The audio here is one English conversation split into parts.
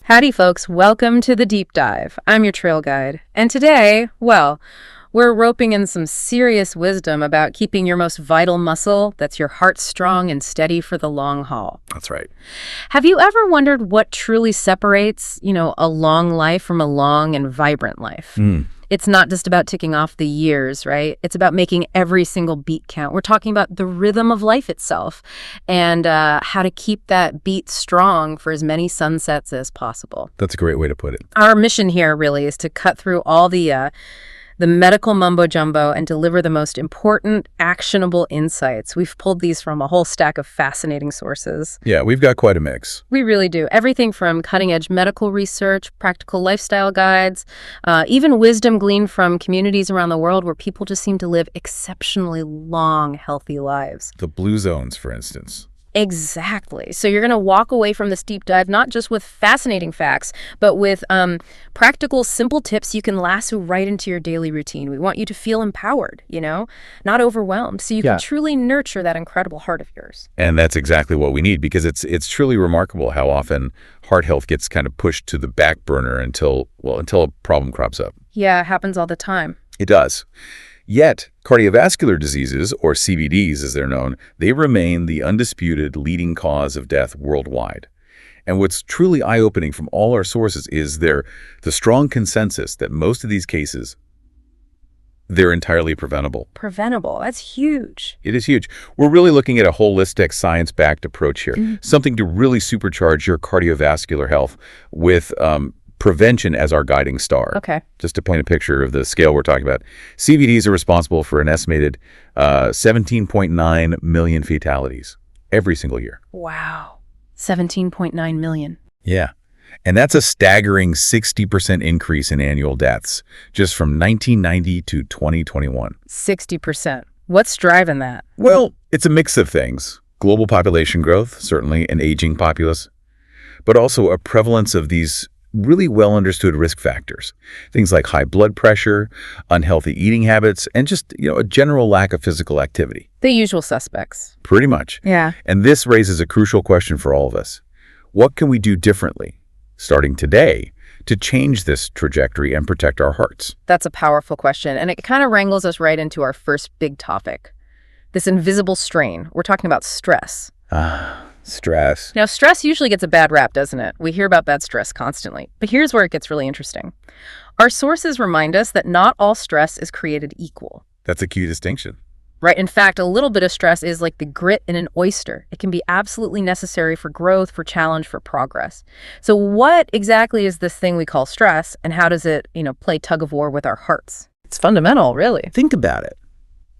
Howdy, folks. Welcome to the Deep Dive. I'm your trail guide. And today, well, we're roping in some serious wisdom about keeping your most vital muscle, that's your heart, strong and steady for the long haul. That's right. Have you ever wondered what truly separates, a long life from a long and vibrant life? It's not just about ticking off the years, right? It's about making every single beat count. We're talking about the rhythm of life itself and how to keep that beat strong for as many sunsets as possible. That's a great way to put it. Our mission here really is to cut through all the medical mumbo-jumbo and deliver the most important, actionable insights. We've pulled these from a whole stack of fascinating sources. Yeah, we've got quite a mix. We really do. Everything from cutting-edge medical research, practical lifestyle guides, even wisdom gleaned from communities around the world where people just seem to live exceptionally long, healthy lives. The blue zones, for instance. Exactly. So you're going to walk away from this deep dive not just with fascinating facts, but with practical, simple tips you can lasso right into your daily routine. We want you to feel empowered, not overwhelmed, so you can truly nurture that incredible heart of yours. And that's exactly what we need, because it's truly remarkable how often heart health gets kind of pushed to the back burner until a problem crops up. Yeah, it happens all the time. It does. Yet, cardiovascular diseases, or CVDs as they're known, they remain the undisputed leading cause of death worldwide. And what's truly eye-opening from all our sources is the strong consensus that most of these cases, they're entirely preventable. Preventable. That's huge. It is huge. We're really looking at a holistic, science-backed approach here, something to really supercharge your cardiovascular health with prevention as our guiding star. Okay. Just to paint a picture of the scale we're talking about. CVDs are responsible for an estimated 17.9 million fatalities every single year. Wow. 17.9 million. Yeah. And that's a staggering 60% increase in annual deaths just from 1990 to 2021. 60%. What's driving that? Well, it's a mix of things. Global population growth, certainly, an aging populace, but also a prevalence of these really well understood risk factors. Things like high blood pressure, unhealthy eating habits, and just, a general lack of physical activity. The usual suspects. Pretty much. Yeah. And this raises a crucial question for all of us. What can we do differently, starting today, to change this trajectory and protect our hearts? That's a powerful question, and it kind of wrangles us right into our first big topic. This invisible strain. We're talking about stress. Stress. Now, stress usually gets a bad rap, doesn't it? We hear about bad stress constantly. But here's where it gets really interesting. Our sources remind us that not all stress is created equal. That's a key distinction. Right. In fact, a little bit of stress is like the grit in an oyster. It can be absolutely necessary for growth, for challenge, for progress. So what exactly is this thing we call stress, and how does it, play tug of war with our hearts? It's fundamental, really. Think about it.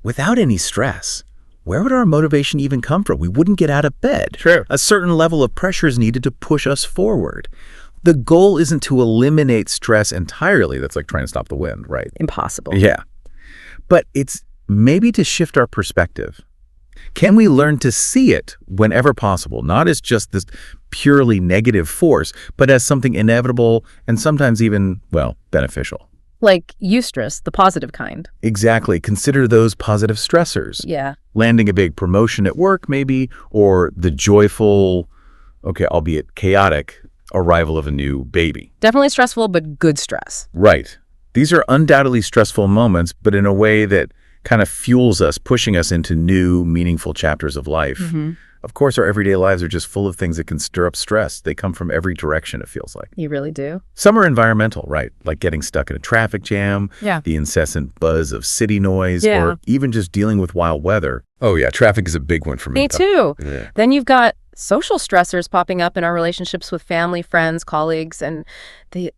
Without any stress, where would our motivation even come from? We wouldn't get out of bed. True. A certain level of pressure is needed to push us forward. The goal isn't to eliminate stress entirely. That's like trying to stop the wind, right? Impossible. Yeah. But it's maybe to shift our perspective. Can we learn to see it whenever possible, not as just this purely negative force, but as something inevitable and sometimes even, beneficial? Like eustress, the positive kind. Exactly. Consider those positive stressors. Yeah. Landing a big promotion at work, maybe, or the joyful, albeit chaotic, arrival of a new baby. Definitely stressful, but good stress. Right. These are undoubtedly stressful moments, but in a way that kind of fuels us, pushing us into new, meaningful chapters of life. Of course, our everyday lives are just full of things that can stir up stress. They come from every direction, it feels like. You really do? Some are environmental, right? Like getting stuck in a traffic jam, the incessant buzz of city noise, or even just dealing with wild weather. Oh, yeah. Traffic is a big one for me. Me too. Yeah. Then you've got social stressors popping up in our relationships with family, friends, colleagues, and the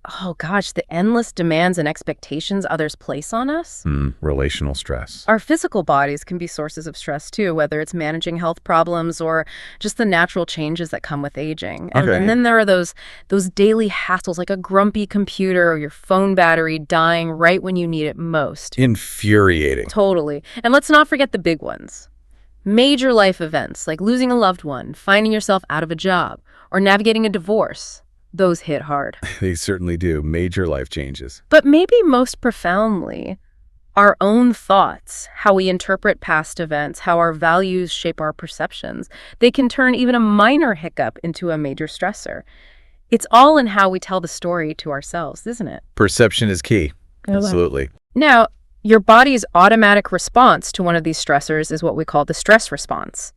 endless demands and expectations others place on us. Relational stress. Our physical bodies can be sources of stress too, whether it's managing health problems or just the natural changes that come with aging. And then there are those daily hassles like a grumpy computer or your phone battery dying right when you need it most. Infuriating. Totally. And let's not forget the big ones. Major life events like losing a loved one, finding yourself out of a job, or navigating a divorce. Those hit hard. They certainly do. Major life changes. But maybe most profoundly, our own thoughts, how we interpret past events, how our values shape our perceptions, they can turn even a minor hiccup into a major stressor. It's all in how we tell the story to ourselves, isn't it? Perception is key. I love it. Absolutely. Now, your body's automatic response to one of these stressors is what we call the stress response.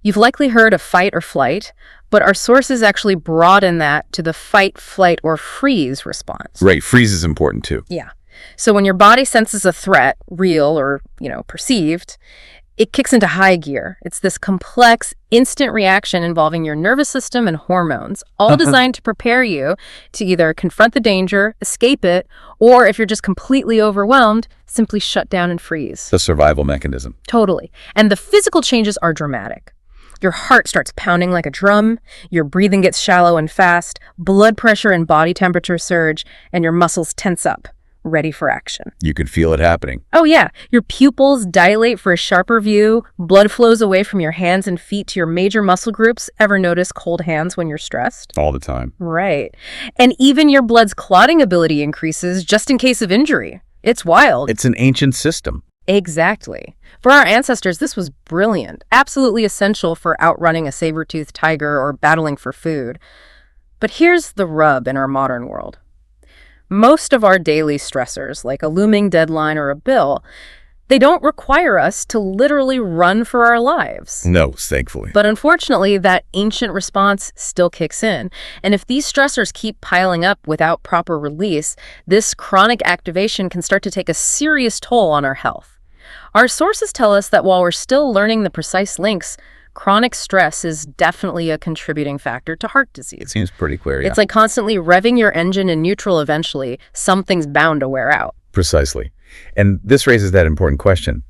You've likely heard of fight or flight, but our sources actually broaden that to the fight, flight, or freeze response. Right, freeze is important too. Yeah. So when your body senses a threat, real or, perceived, it kicks into high gear. It's this complex, instant reaction involving your nervous system and hormones, all designed to prepare you to either confront the danger, escape it, or if you're just completely overwhelmed, simply shut down and freeze. The survival mechanism. Totally. And the physical changes are dramatic. Your heart starts pounding like a drum, your breathing gets shallow and fast, blood pressure and body temperature surge, and your muscles tense up, ready for action. You can feel it happening. Oh yeah, your pupils dilate for a sharper view, blood flows away from your hands and feet to your major muscle groups. Ever notice cold hands when you're stressed? All the time. Right. And even your blood's clotting ability increases just in case of injury. It's wild. It's an ancient system. Exactly. For our ancestors, this was brilliant, absolutely essential for outrunning a saber-toothed tiger or battling for food. But here's the rub in our modern world. Most of our daily stressors, like a looming deadline or a bill, they don't require us to literally run for our lives. No, thankfully. But unfortunately, that ancient response still kicks in. And if these stressors keep piling up without proper release, this chronic activation can start to take a serious toll on our health. Our sources tell us that while we're still learning the precise links, chronic stress is definitely a contributing factor to heart disease. It seems pretty clear, yeah. It's like constantly revving your engine in neutral eventually. Something's bound to wear out. Precisely. And this raises that important question.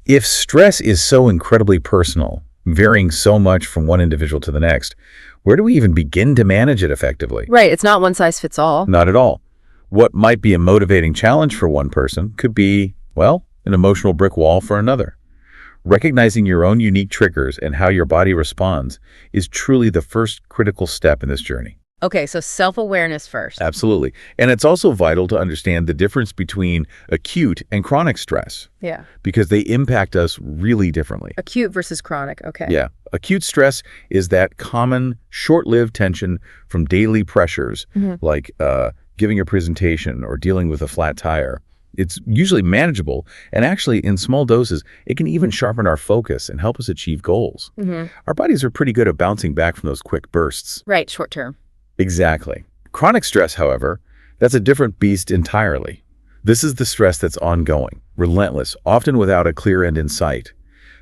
If stress is so incredibly personal, varying so much from one individual to the next, where do we even begin to manage it effectively? Right, it's not one size fits all. Not at all. What might be a motivating challenge for one person could be, well, an emotional brick wall for another. Recognizing your own unique triggers and how your body responds is truly the first critical step in this journey. Okay, so self-awareness first. Absolutely. And it's also vital to understand the difference between acute and chronic stress. Yeah. Because they impact us really differently. Acute versus chronic, okay. Yeah. Acute stress is that common, short-lived tension from daily pressures, like giving a presentation or dealing with a flat tire. It's usually manageable, and actually, in small doses, it can even sharpen our focus and help us achieve goals. Our bodies are pretty good at bouncing back from those quick bursts. Right, short term. Exactly. Chronic stress, however, that's a different beast entirely. This is the stress that's ongoing, relentless, often without a clear end in sight.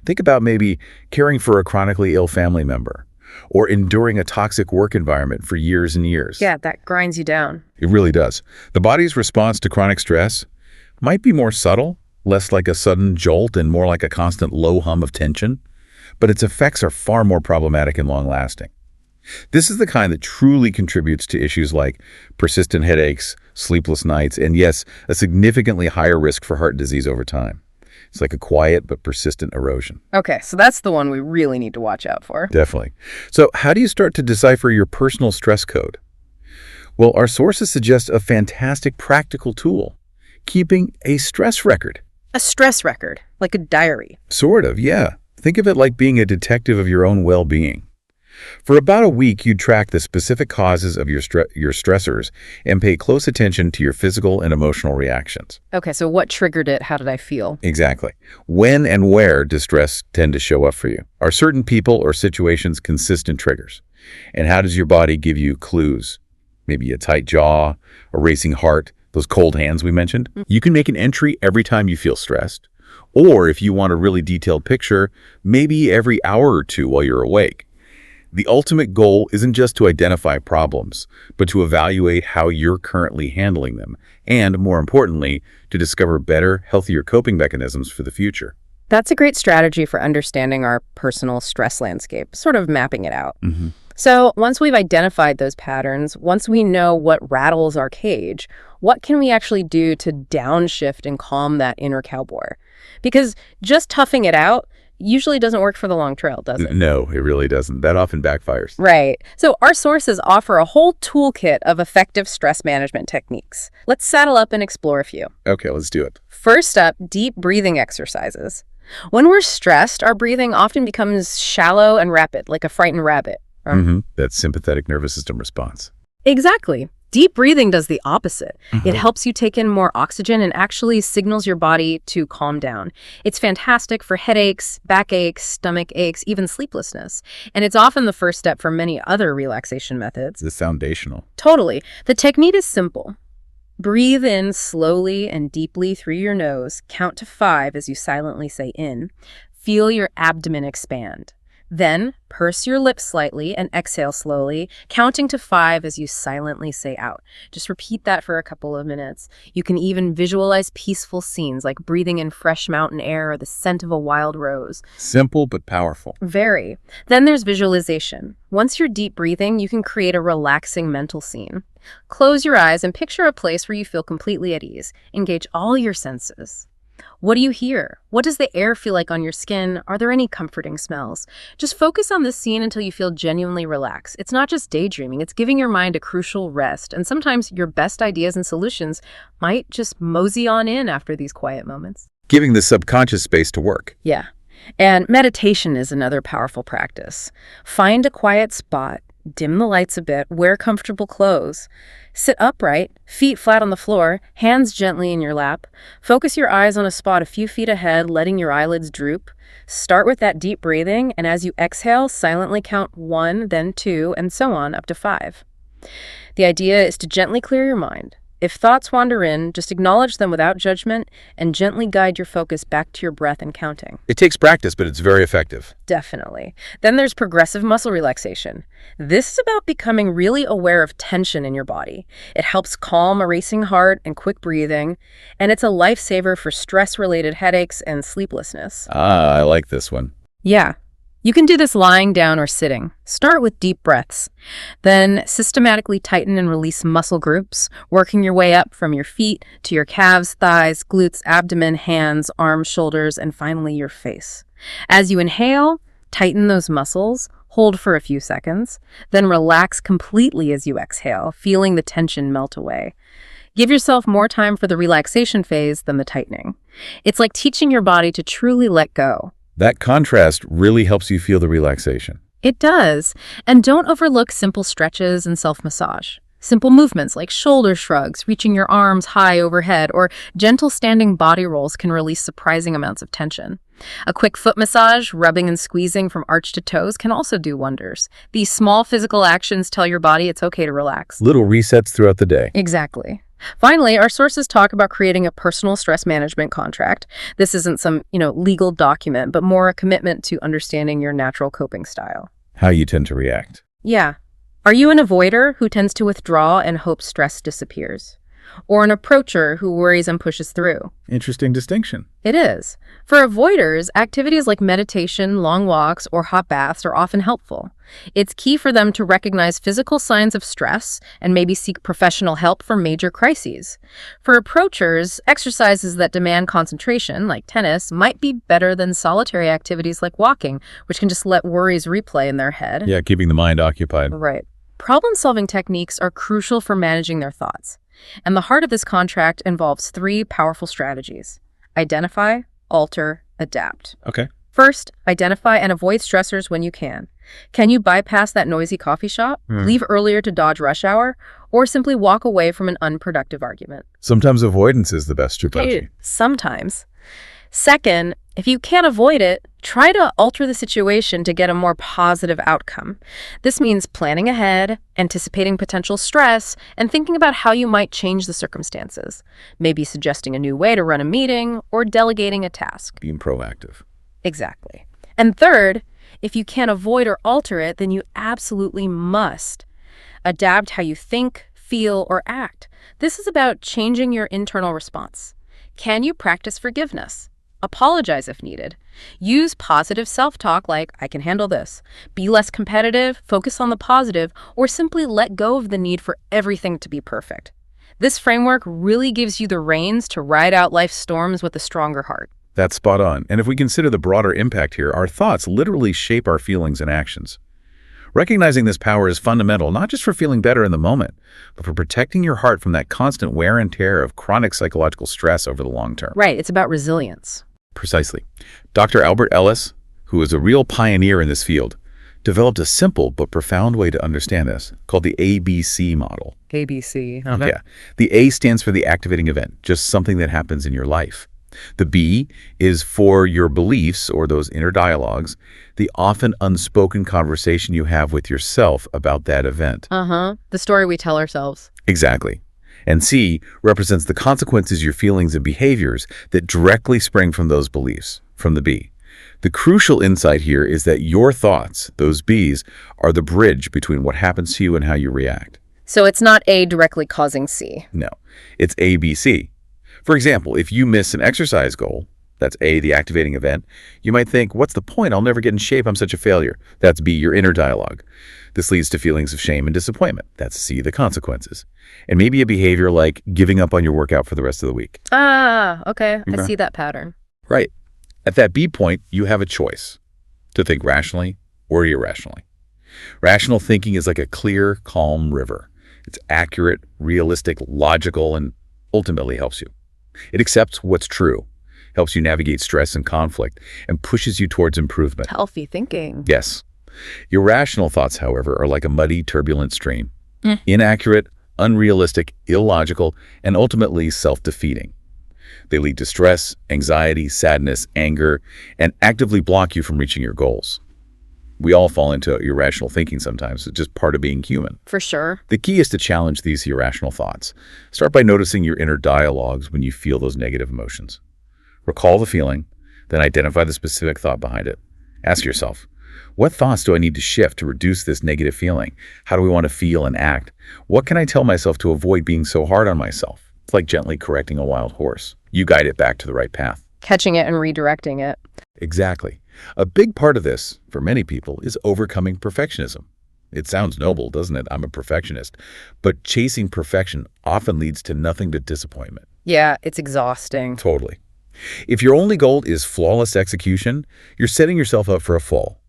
Think about maybe caring for a chronically ill family member, or enduring a toxic work environment for years and years. Yeah, that grinds you down. It really does. The body's response to chronic stress might be more subtle, less like a sudden jolt and more like a constant low hum of tension, but its effects are far more problematic and long-lasting. This is the kind that truly contributes to issues like persistent headaches, sleepless nights, and yes, a significantly higher risk for heart disease over time. It's like a quiet but persistent erosion. Okay, so that's the one we really need to watch out for. Definitely. So how do you start to decipher your personal stress code? Well, our sources suggest a fantastic practical tool: keeping a stress record. A stress record, like a diary. Sort of, yeah. Think of it like being a detective of your own well-being. For about a week, you'd track the specific causes of your stressors and pay close attention to your physical and emotional reactions. Okay, so what triggered it? How did I feel? Exactly. When and where does stress tend to show up for you? Are certain people or situations consistent triggers? And how does your body give you clues? Maybe a tight jaw, a racing heart, those cold hands we mentioned. You can make an entry every time you feel stressed. Or if you want a really detailed picture, maybe every hour or two while you're awake. The ultimate goal isn't just to identify problems, but to evaluate how you're currently handling them, and more importantly, to discover better, healthier coping mechanisms for the future. That's a great strategy for understanding our personal stress landscape, sort of mapping it out. So once we've identified those patterns, once we know what rattles our cage, what can we actually do to downshift and calm that inner cowboy? Because just toughing it out usually doesn't work for the long trail, does it? No, it really doesn't. That often backfires. Right. So our sources offer a whole toolkit of effective stress management techniques. Let's saddle up and explore a few. Okay, let's do it. First up, deep breathing exercises. When we're stressed, our breathing often becomes shallow and rapid, like a frightened rabbit. That sympathetic nervous system response. Exactly. Deep breathing does the opposite. It helps you take in more oxygen and actually signals your body to calm down. It's fantastic for headaches, backaches, stomach aches, even sleeplessness. And it's often the first step for many other relaxation methods. It's foundational. Totally. The technique is simple. Breathe in slowly and deeply through your nose. Count to 5 as you silently say in. Feel your abdomen expand. Then, purse your lips slightly and exhale slowly, counting to 5 as you silently say out. Just repeat that for a couple of minutes. You can even visualize peaceful scenes like breathing in fresh mountain air or the scent of a wild rose. Simple but powerful. Very. Then there's visualization. Once you're deep breathing, you can create a relaxing mental scene. Close your eyes and picture a place where you feel completely at ease. Engage all your senses. What do you hear? What does the air feel like on your skin? Are there any comforting smells? Just focus on this scene until you feel genuinely relaxed. It's not just daydreaming, it's giving your mind a crucial rest. And sometimes your best ideas and solutions might just mosey on in after these quiet moments. Giving the subconscious space to work. Yeah. And meditation is another powerful practice. Find a quiet spot, dim the lights a bit, wear comfortable clothes. Sit upright, feet flat on the floor, hands gently in your lap. Focus your eyes on a spot a few feet ahead, letting your eyelids droop. Start with that deep breathing, and as you exhale, silently count 1, then 2, and so on up to 5. The idea is to gently clear your mind. If thoughts wander in, just acknowledge them without judgment and gently guide your focus back to your breath and counting. It takes practice, but it's very effective. Definitely. Then there's progressive muscle relaxation. This is about becoming really aware of tension in your body. It helps calm a racing heart and quick breathing, and it's a lifesaver for stress-related headaches and sleeplessness. Ah, I like this one. Yeah. You can do this lying down or sitting. Start with deep breaths. Then systematically tighten and release muscle groups, working your way up from your feet to your calves, thighs, glutes, abdomen, hands, arms, shoulders, and finally your face. As you inhale, tighten those muscles, hold for a few seconds, then relax completely as you exhale, feeling the tension melt away. Give yourself more time for the relaxation phase than the tightening. It's like teaching your body to truly let go. That contrast really helps you feel the relaxation. It does. And don't overlook simple stretches and self-massage. Simple movements like shoulder shrugs, reaching your arms high overhead, or gentle standing body rolls can release surprising amounts of tension. A quick foot massage, rubbing and squeezing from arch to toes, can also do wonders. These small physical actions tell your body it's okay to relax. Little resets throughout the day. Exactly. Finally, our sources talk about creating a personal stress management contract. This isn't some, legal document, but more a commitment to understanding your natural coping style. How you tend to react. Yeah. Are you an avoider who tends to withdraw and hope stress disappears? Or an approacher who worries and pushes through? Interesting distinction. It is. For avoiders, activities like meditation, long walks, or hot baths are often helpful. It's key for them to recognize physical signs of stress and maybe seek professional help for major crises. For approachers, exercises that demand concentration, like tennis, might be better than solitary activities like walking, which can just let worries replay in their head. Yeah, keeping the mind occupied. Right. Problem-solving techniques are crucial for managing their thoughts. And the heart of this contract involves 3 powerful strategies: identify, alter, adapt. Okay. First, identify and avoid stressors when you can. Can you bypass that noisy coffee shop, leave earlier to dodge rush hour, or simply walk away from an unproductive argument? Sometimes avoidance is the best strategy. Sometimes. Second, if you can't avoid it, try to alter the situation to get a more positive outcome. This means planning ahead, anticipating potential stress, and thinking about how you might change the circumstances. Maybe suggesting a new way to run a meeting or delegating a task. Being proactive. Exactly. And third, if you can't avoid or alter it, then you absolutely must adapt how you think, feel, or act. This is about changing your internal response. Can you practice forgiveness? Apologize if needed. Use positive self-talk like, I can handle this. Be less competitive, focus on the positive, or simply let go of the need for everything to be perfect. This framework really gives you the reins to ride out life's storms with a stronger heart. That's spot on. And if we consider the broader impact here, our thoughts literally shape our feelings and actions. Recognizing this power is fundamental, not just for feeling better in the moment, but for protecting your heart from that constant wear and tear of chronic psychological stress over the long term. Right, it's about resilience. Precisely. Dr. Albert Ellis, who is a real pioneer in this field, developed a simple but profound way to understand this called the ABC model. ABC. Yeah. The A stands for the activating event, just something that happens in your life. The B is for your beliefs or those inner dialogues, the often unspoken conversation you have with yourself about that event. The story we tell ourselves. Exactly. And C represents the consequences, your feelings and behaviors that directly spring from those beliefs, from the B. The crucial insight here is that your thoughts, those Bs, are the bridge between what happens to you and how you react. So it's not A directly causing C. No, it's ABC. For example, if you miss an exercise goal, that's A, the activating event, you might think, what's the point? I'll never get in shape. I'm such a failure. That's B, your inner dialogue. This leads to feelings of shame and disappointment. That's C, the consequences. And maybe a behavior like giving up on your workout for the rest of the week. Okay. I see that pattern. Right. At that B point, you have a choice to think rationally or irrationally. Rational thinking is like a clear, calm river. It's accurate, realistic, logical, and ultimately helps you. It accepts what's true, helps you navigate stress and conflict, and pushes you towards improvement. Healthy thinking. Yes. Irrational thoughts, however, are like a muddy, turbulent stream. Inaccurate, unrealistic, illogical, and ultimately self-defeating. They lead to stress, anxiety, sadness, anger, and actively block you from reaching your goals. We all fall into irrational thinking sometimes. It's just part of being human. For sure. The key is to challenge these irrational thoughts. Start by noticing your inner dialogues when you feel those negative emotions. Recall the feeling, then identify the specific thought behind it. Ask yourself, what thoughts do I need to shift to reduce this negative feeling? How do we want to feel and act? What can I tell myself to avoid being so hard on myself? It's like gently correcting a wild horse. You guide it back to the right path. Catching it and redirecting it. Exactly. A big part of this, for many people, is overcoming perfectionism. It sounds noble, doesn't it? I'm a perfectionist. But chasing perfection often leads to nothing but disappointment. Yeah, it's exhausting. Totally. If your only goal is flawless execution, you're setting yourself up for a fall.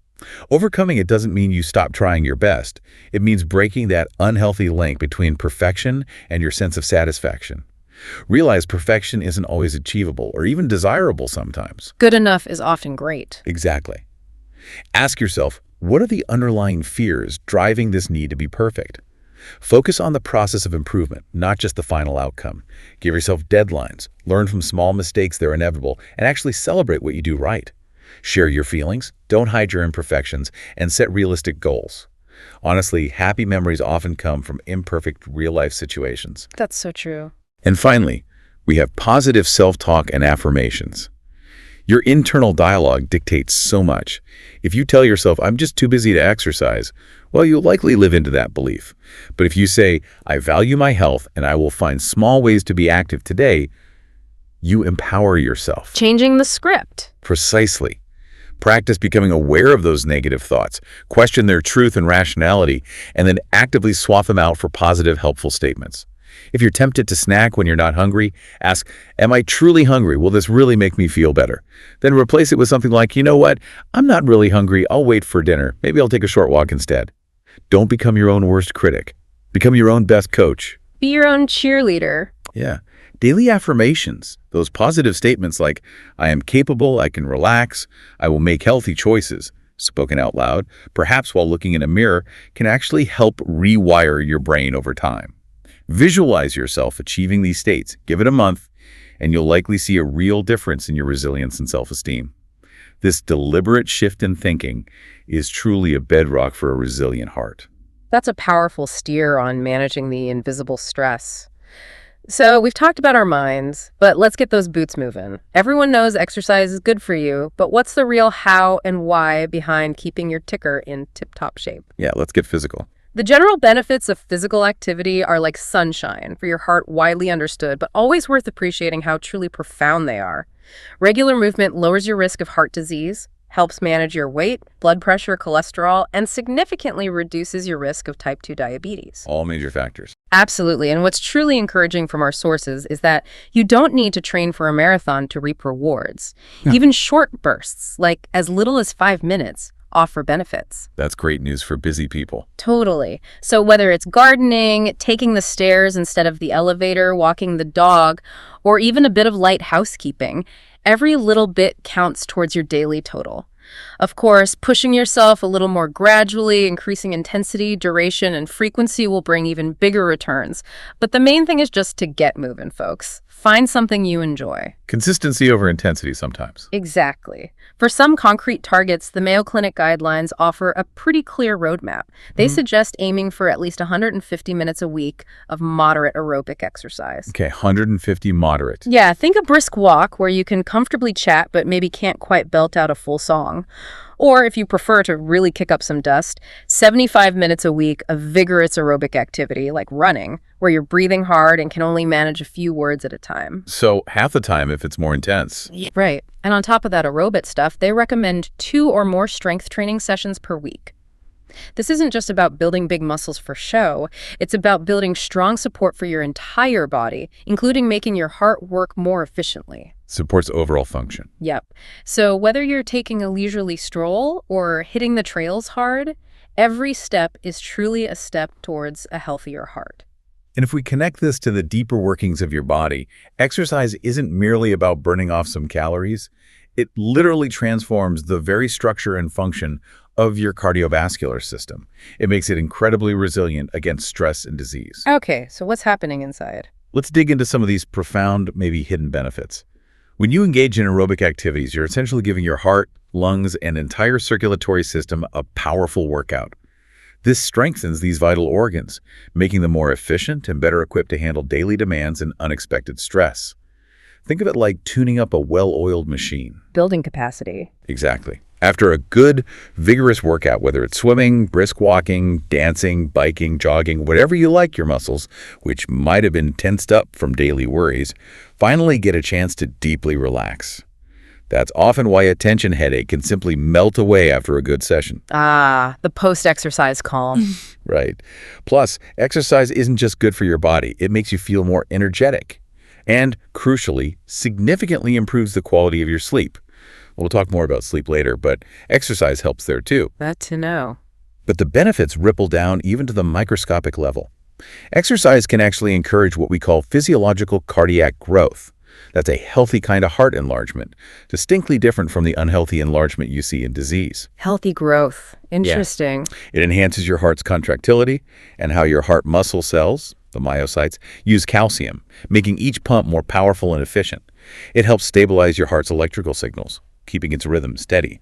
Overcoming it doesn't mean you stop trying your best. It means breaking that unhealthy link between perfection and your sense of satisfaction. Realize perfection isn't always achievable or even desirable sometimes. Good enough is often great. Exactly. Ask yourself, what are the underlying fears driving this need to be perfect? Focus on the process of improvement, not just the final outcome. Give yourself deadlines, learn from small mistakes that are inevitable, and actually celebrate what you do right. Share your feelings, don't hide your imperfections, and set realistic goals. Honestly, happy memories often come from imperfect real-life situations. That's so true. And finally, we have positive self-talk and affirmations. Your internal dialogue dictates so much. If you tell yourself, I'm just too busy to exercise, well, you'll likely live into that belief. But if you say, I value my health and I will find small ways to be active today, you empower yourself. Changing the script. Precisely. Practice becoming aware of those negative thoughts, question their truth and rationality, and then actively swap them out for positive, helpful statements. If you're tempted to snack when you're not hungry, ask, am I truly hungry? Will this really make me feel better? Then replace it with something like, you know what? I'm not really hungry. I'll wait for dinner. Maybe I'll take a short walk instead. Don't become your own worst critic. Become your own best coach. Be your own cheerleader. Yeah. Daily affirmations, those positive statements like, I am capable, I can relax, I will make healthy choices, spoken out loud, perhaps while looking in a mirror, can actually help rewire your brain over time. Visualize yourself achieving these states. Give it a month, and you'll likely see a real difference in your resilience and self-esteem. This deliberate shift in thinking is truly a bedrock for a resilient heart. That's a powerful steer on managing the invisible stress. So we've talked about our minds, but let's get those boots moving. Everyone knows exercise is good for you, but what's the real how and why behind keeping your ticker in tip-top shape? Yeah, let's get physical. The general benefits of physical activity are like sunshine for your heart, widely understood, but always worth appreciating how truly profound they are. Regular movement lowers your risk of heart disease, helps manage your weight, blood pressure, cholesterol, and significantly reduces your risk of type 2 diabetes. All major factors. Absolutely. And what's truly encouraging from our sources is that you don't need to train for a marathon to reap rewards. Yeah. Even short bursts, like as little as 5 minutes, offer benefits. That's great news for busy people. Totally. So whether it's gardening, taking the stairs instead of the elevator, walking the dog, or even a bit of light housekeeping, every little bit counts towards your daily total. Of course, pushing yourself a little more gradually, increasing intensity, duration, and frequency will bring even bigger returns. But the main thing is just to get moving, folks. Find something you enjoy. Consistency over intensity sometimes. Exactly. For some concrete targets, the Mayo Clinic guidelines offer a pretty clear roadmap. They suggest aiming for at least 150 minutes a week of moderate aerobic exercise. Okay, 150 moderate. Yeah, think a brisk walk where you can comfortably chat but maybe can't quite belt out a full song. Or if you prefer to really kick up some dust, 75 minutes a week of vigorous aerobic activity like running, where you're breathing hard and can only manage a few words at a time. So half the time if it's more intense. Right. And on top of that aerobic stuff, they recommend 2 or more strength training sessions per week. This isn't just about building big muscles for show. It's about building strong support for your entire body, including making your heart work more efficiently. Supports overall function. Yep. So whether you're taking a leisurely stroll or hitting the trails hard, every step is truly a step towards a healthier heart. And if we connect this to the deeper workings of your body, exercise isn't merely about burning off some calories. It literally transforms the very structure and function of your cardiovascular system. It makes it incredibly resilient against stress and disease. Okay, so what's happening inside? Let's dig into some of these profound, maybe hidden benefits. When you engage in aerobic activities, you're essentially giving your heart, lungs, and entire circulatory system a powerful workout. This strengthens these vital organs, making them more efficient and better equipped to handle daily demands and unexpected stress. Think of it like tuning up a well-oiled machine. Building capacity. Exactly. After a good, vigorous workout, whether it's swimming, brisk walking, dancing, biking, jogging, whatever you like your muscles, which might have been tensed up from daily worries, finally get a chance to deeply relax. That's often why a tension headache can simply melt away after a good session. Ah, the post-exercise calm. Right. Plus, exercise isn't just good for your body. It makes you feel more energetic. And, crucially, significantly improves the quality of your sleep. We'll talk more about sleep later, but exercise helps there too. That to know. But the benefits ripple down even to the microscopic level. Exercise can actually encourage what we call physiological cardiac growth. That's a healthy kind of heart enlargement, distinctly different from the unhealthy enlargement you see in disease. Healthy growth. Interesting. It enhances your heart's contractility and how your heart muscle cells, the myocytes, use calcium, making each pump more powerful and efficient. It helps stabilize your heart's electrical signals, keeping its rhythm steady.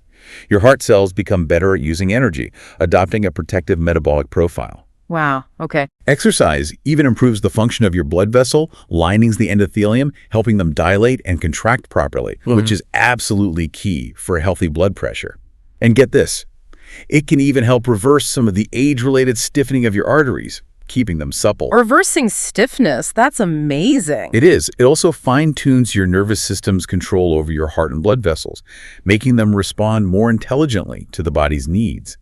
Your heart cells become better at using energy, adopting a protective metabolic profile. Wow, okay. Exercise even improves the function of your blood vessel, linings the endothelium, helping them dilate and contract properly, which is absolutely key for healthy blood pressure. And get this, it can even help reverse some of the age-related stiffening of your arteries, keeping them supple. Reversing stiffness, that's amazing. It is. It also fine-tunes your nervous system's control over your heart and blood vessels, making them respond more intelligently to the body's needs.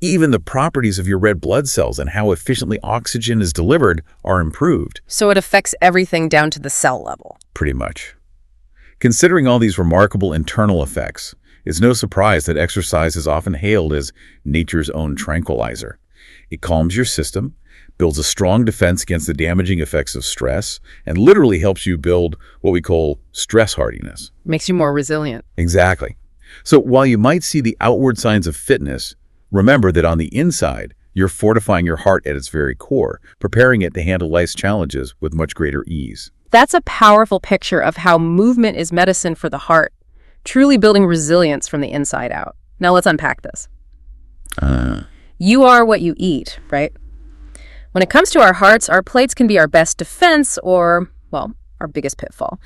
Even the properties of your red blood cells and how efficiently oxygen is delivered are improved. So it affects everything down to the cell level. Pretty much. Considering all these remarkable internal effects, it's no surprise that exercise is often hailed as nature's own tranquilizer. It calms your system, builds a strong defense against the damaging effects of stress, and literally helps you build what we call stress hardiness. Makes you more resilient. Exactly. So while you might see the outward signs of fitness, remember that on the inside, you're fortifying your heart at its very core, preparing it to handle life's challenges with much greater ease. That's a powerful picture of how movement is medicine for the heart, truly building resilience from the inside out. Now let's unpack this. You are what you eat, right? When it comes to our hearts, our plates can be our best defense or, well, our biggest pitfall.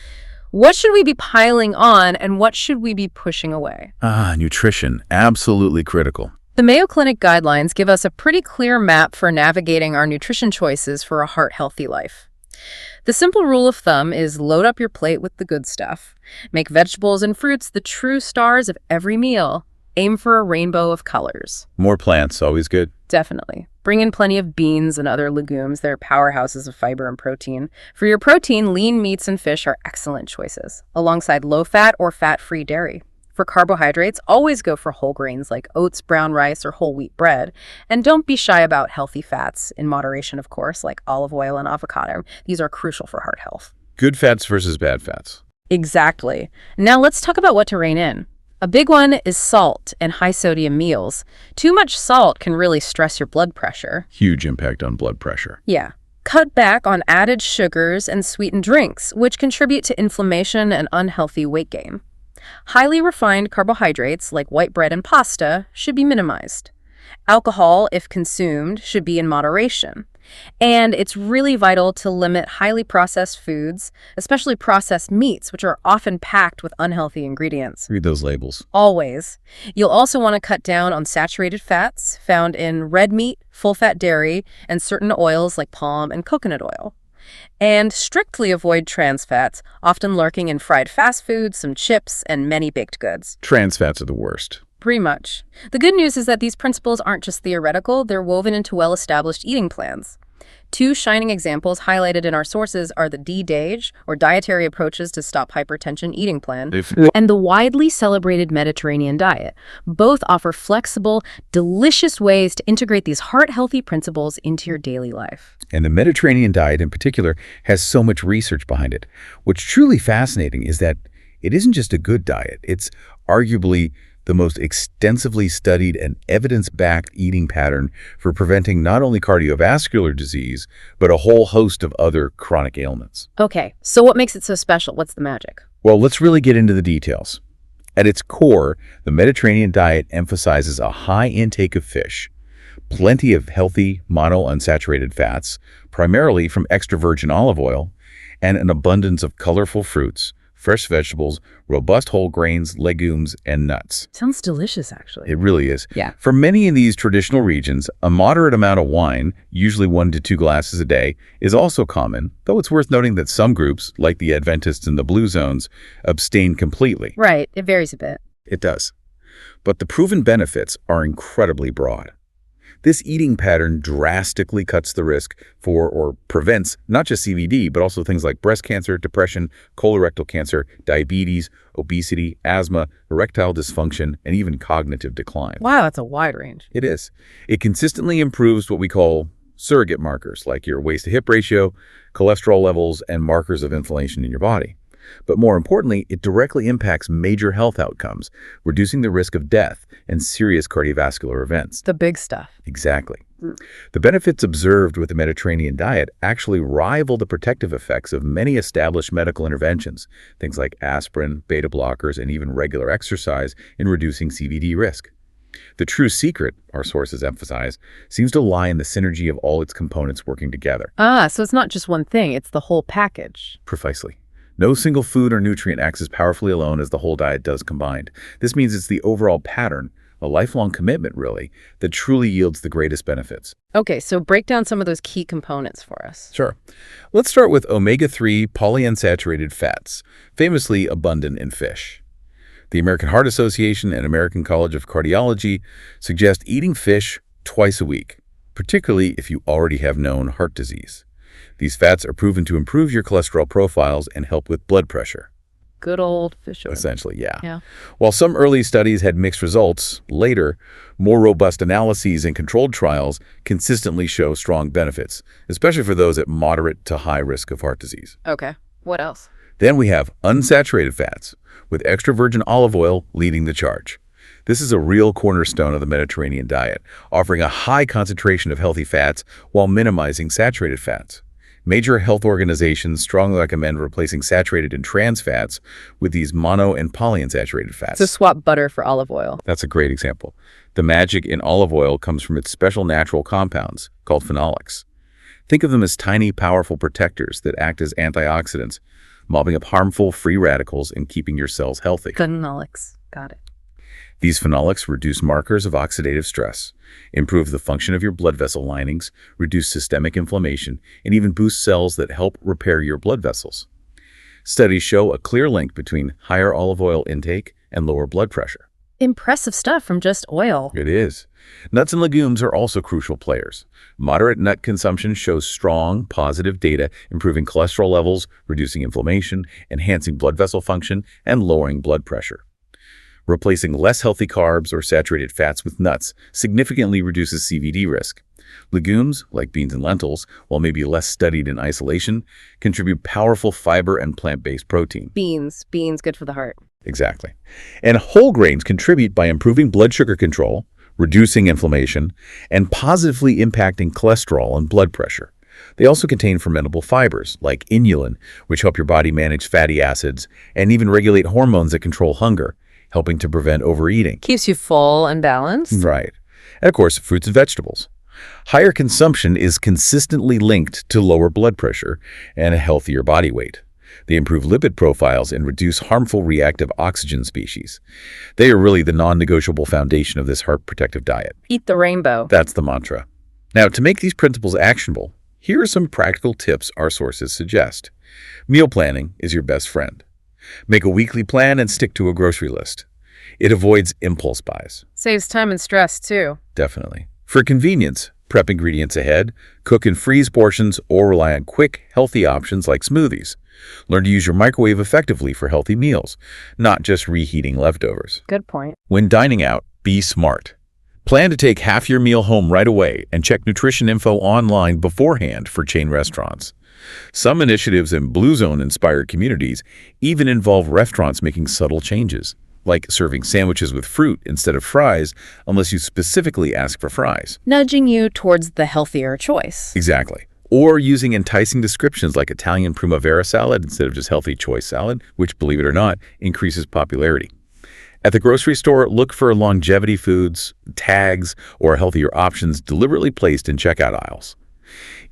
What should we be piling on and what should we be pushing away? Nutrition, absolutely critical. The Mayo Clinic guidelines give us a pretty clear map for navigating our nutrition choices for a heart-healthy life. The simple rule of thumb is load up your plate with the good stuff. Make vegetables and fruits the true stars of every meal. Aim for a rainbow of colors. More plants, always good. Definitely. Bring in plenty of beans and other legumes. They're powerhouses of fiber and protein. For your protein, lean meats and fish are excellent choices, alongside low-fat or fat-free dairy. For carbohydrates, always go for whole grains like oats, brown rice, or whole wheat bread. And don't be shy about healthy fats, in moderation, of course, like olive oil and avocado. These are crucial for heart health. Good fats versus bad fats. Exactly. Now let's talk about what to rein in. A big one is salt and high-sodium meals. Too much salt can really stress your blood pressure. Huge impact on blood pressure. Yeah. Cut back on added sugars and sweetened drinks, which contribute to inflammation and unhealthy weight gain. Highly refined carbohydrates, like white bread and pasta, should be minimized. Alcohol, if consumed, should be in moderation. And it's really vital to limit highly processed foods, especially processed meats, which are often packed with unhealthy ingredients. Read those labels. Always. You'll also want to cut down on saturated fats found in red meat, full-fat dairy, and certain oils like palm and coconut oil. And strictly avoid trans fats, often lurking in fried fast food, some chips, and many baked goods. Trans fats are the worst. Pretty much. The good news is that these principles aren't just theoretical, they're woven into well-established eating plans. Two shining examples highlighted in our sources are the D-DAGE, or Dietary Approaches to Stop Hypertension Eating Plan, and the widely celebrated Mediterranean diet. Both offer flexible, delicious ways to integrate these heart-healthy principles into your daily life. And the Mediterranean diet in particular has so much research behind it. What's truly fascinating is that it isn't just a good diet. It's arguably the most extensively studied and evidence-backed eating pattern for preventing not only cardiovascular disease, but a whole host of other chronic ailments. Okay, so what makes it so special? What's the magic? Well, let's really get into the details. At its core, the Mediterranean diet emphasizes a high intake of fish, plenty of healthy monounsaturated fats, primarily from extra virgin olive oil, and an abundance of colorful fruits, fresh vegetables, robust whole grains, legumes, and nuts. Sounds delicious, actually. It really is. Yeah. For many in these traditional regions, a moderate amount of wine, usually 1 to 2 glasses a day, is also common, though it's worth noting that some groups, like the Adventists in the blue zones, abstain completely. Right, it varies a bit. It does. But the proven benefits are incredibly broad. This eating pattern drastically cuts the risk for or prevents not just CVD, but also things like breast cancer, depression, colorectal cancer, diabetes, obesity, asthma, erectile dysfunction, and even cognitive decline. Wow, that's a wide range. It is. It consistently improves what we call surrogate markers, like your waist-to-hip ratio, cholesterol levels, and markers of inflammation in your body. But more importantly, it directly impacts major health outcomes, reducing the risk of death and serious cardiovascular events. The big stuff. Exactly. The benefits observed with the Mediterranean diet actually rival the protective effects of many established medical interventions, things like aspirin, beta blockers, and even regular exercise in reducing CVD risk. The true secret, our sources emphasize, seems to lie in the synergy of all its components working together. So it's not just one thing, it's the whole package. Precisely. No single food or nutrient acts as powerfully alone as the whole diet does combined. This means it's the overall pattern, a lifelong commitment really, that truly yields the greatest benefits. Okay, so break down some of those key components for us. Sure. Let's start with omega-3 polyunsaturated fats, famously abundant in fish. The American Heart Association and American College of Cardiology suggest eating fish twice a week, particularly if you already have known heart disease. These fats are proven to improve your cholesterol profiles and help with blood pressure. Good old fish oil. Essentially, yeah. Yeah. While some early studies had mixed results, later, more robust analyses and controlled trials consistently show strong benefits, especially for those at moderate to high risk of heart disease. Okay, what else? Then we have unsaturated fats, with extra virgin olive oil leading the charge. This is a real cornerstone of the Mediterranean diet, offering a high concentration of healthy fats while minimizing saturated fats. Major health organizations strongly recommend replacing saturated and trans fats with these mono and polyunsaturated fats. So swap butter for olive oil. That's a great example. The magic in olive oil comes from its special natural compounds called phenolics. Think of them as tiny, powerful protectors that act as antioxidants, mopping up harmful free radicals and keeping your cells healthy. Phenolics. Got it. These phenolics reduce markers of oxidative stress, improve the function of your blood vessel linings, reduce systemic inflammation, and even boost cells that help repair your blood vessels. Studies show a clear link between higher olive oil intake and lower blood pressure. Impressive stuff from just oil. It is. Nuts and legumes are also crucial players. Moderate nut consumption shows strong, positive data improving cholesterol levels, reducing inflammation, enhancing blood vessel function, and lowering blood pressure. Replacing less healthy carbs or saturated fats with nuts significantly reduces CVD risk. Legumes, like beans and lentils, while maybe less studied in isolation, contribute powerful fiber and plant-based protein. Beans, good for the heart. Exactly. And whole grains contribute by improving blood sugar control, reducing inflammation, and positively impacting cholesterol and blood pressure. They also contain fermentable fibers, like inulin, which help your body manage fatty acids and even regulate hormones that control hunger, helping to prevent overeating. Keeps you full and balanced. Right. And of course, fruits and vegetables. Higher consumption is consistently linked to lower blood pressure and a healthier body weight. They improve lipid profiles and reduce harmful reactive oxygen species. They are really the non-negotiable foundation of this heart protective diet. Eat the rainbow. That's the mantra. Now, to make these principles actionable, here are some practical tips our sources suggest. Meal planning is your best friend. Make a weekly plan and stick to a grocery list. It avoids impulse buys. Saves time and stress, too. Definitely. For convenience, prep ingredients ahead, cook and freeze portions, or rely on quick, healthy options like smoothies. Learn to use your microwave effectively for healthy meals, not just reheating leftovers. Good point. When dining out, be smart. Plan to take half your meal home right away and check nutrition info online beforehand for chain restaurants. Some initiatives in Blue Zone-inspired communities even involve restaurants making subtle changes, like serving sandwiches with fruit instead of fries unless you specifically ask for fries. Nudging you towards the healthier choice. Exactly. Or using enticing descriptions like Italian primavera salad instead of just healthy choice salad, which, believe it or not, increases popularity. At the grocery store, look for longevity foods, tags, or healthier options deliberately placed in checkout aisles.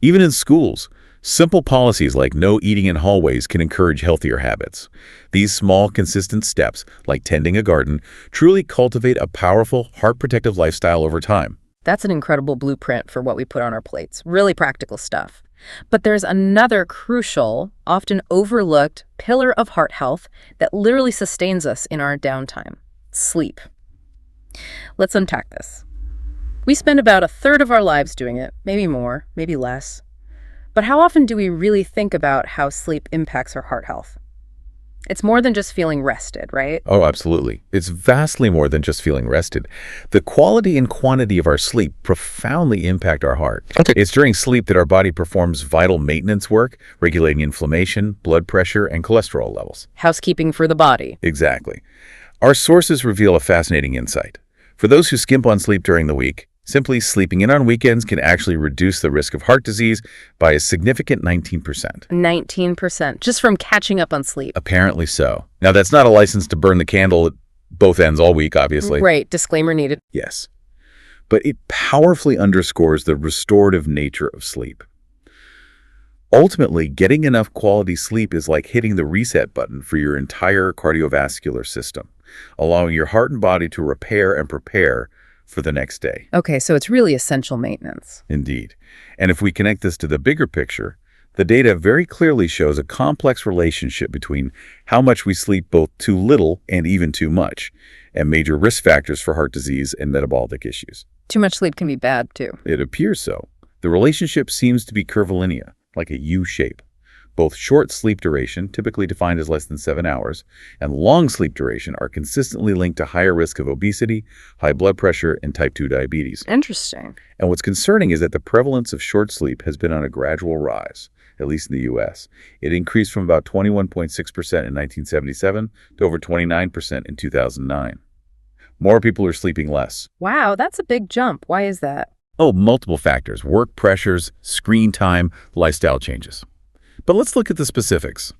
Even in schools, simple policies like no eating in hallways can encourage healthier habits. These small, consistent steps, like tending a garden, truly cultivate a powerful, heart-protective lifestyle over time. That's an incredible blueprint for what we put on our plates. Really practical stuff. But there's another crucial, often overlooked pillar of heart health that literally sustains us in our downtime: sleep. Let's unpack this. We spend about a third of our lives doing it, maybe more, maybe less. But how often do we really think about how sleep impacts our heart health? It's more than just feeling rested, right? Oh, absolutely. It's vastly more than just feeling rested. The quality and quantity of our sleep profoundly impact our heart. Okay. It's during sleep that our body performs vital maintenance work, regulating inflammation, blood pressure, and cholesterol levels. Housekeeping for the body. Exactly. Our sources reveal a fascinating insight. For those who skimp on sleep during the week, simply sleeping in on weekends can actually reduce the risk of heart disease by a significant 19%. 19%, just from catching up on sleep. Apparently so. Now, that's not a license to burn the candle at both ends all week, obviously. Right, disclaimer needed. Yes. But it powerfully underscores the restorative nature of sleep. Ultimately, getting enough quality sleep is like hitting the reset button for your entire cardiovascular system, allowing your heart and body to repair and prepare for the next day. Okay, so it's really essential maintenance. Indeed. And if we connect this to the bigger picture, the data very clearly shows a complex relationship between how much we sleep, both too little and even too much, and major risk factors for heart disease and metabolic issues. Too much sleep can be bad, too. It appears so. The relationship seems to be curvilinear, like a U shape. Both short sleep duration, typically defined as less than 7 hours, and long sleep duration are consistently linked to higher risk of obesity, high blood pressure, and type 2 diabetes. Interesting. And what's concerning is that the prevalence of short sleep has been on a gradual rise, at least in the U.S. It increased from about 21.6% in 1977 to over 29% in 2009. More people are sleeping less. Wow, that's a big jump. Why is that? Oh, multiple factors: work pressures, screen time, lifestyle changes. But let's look at the specifics.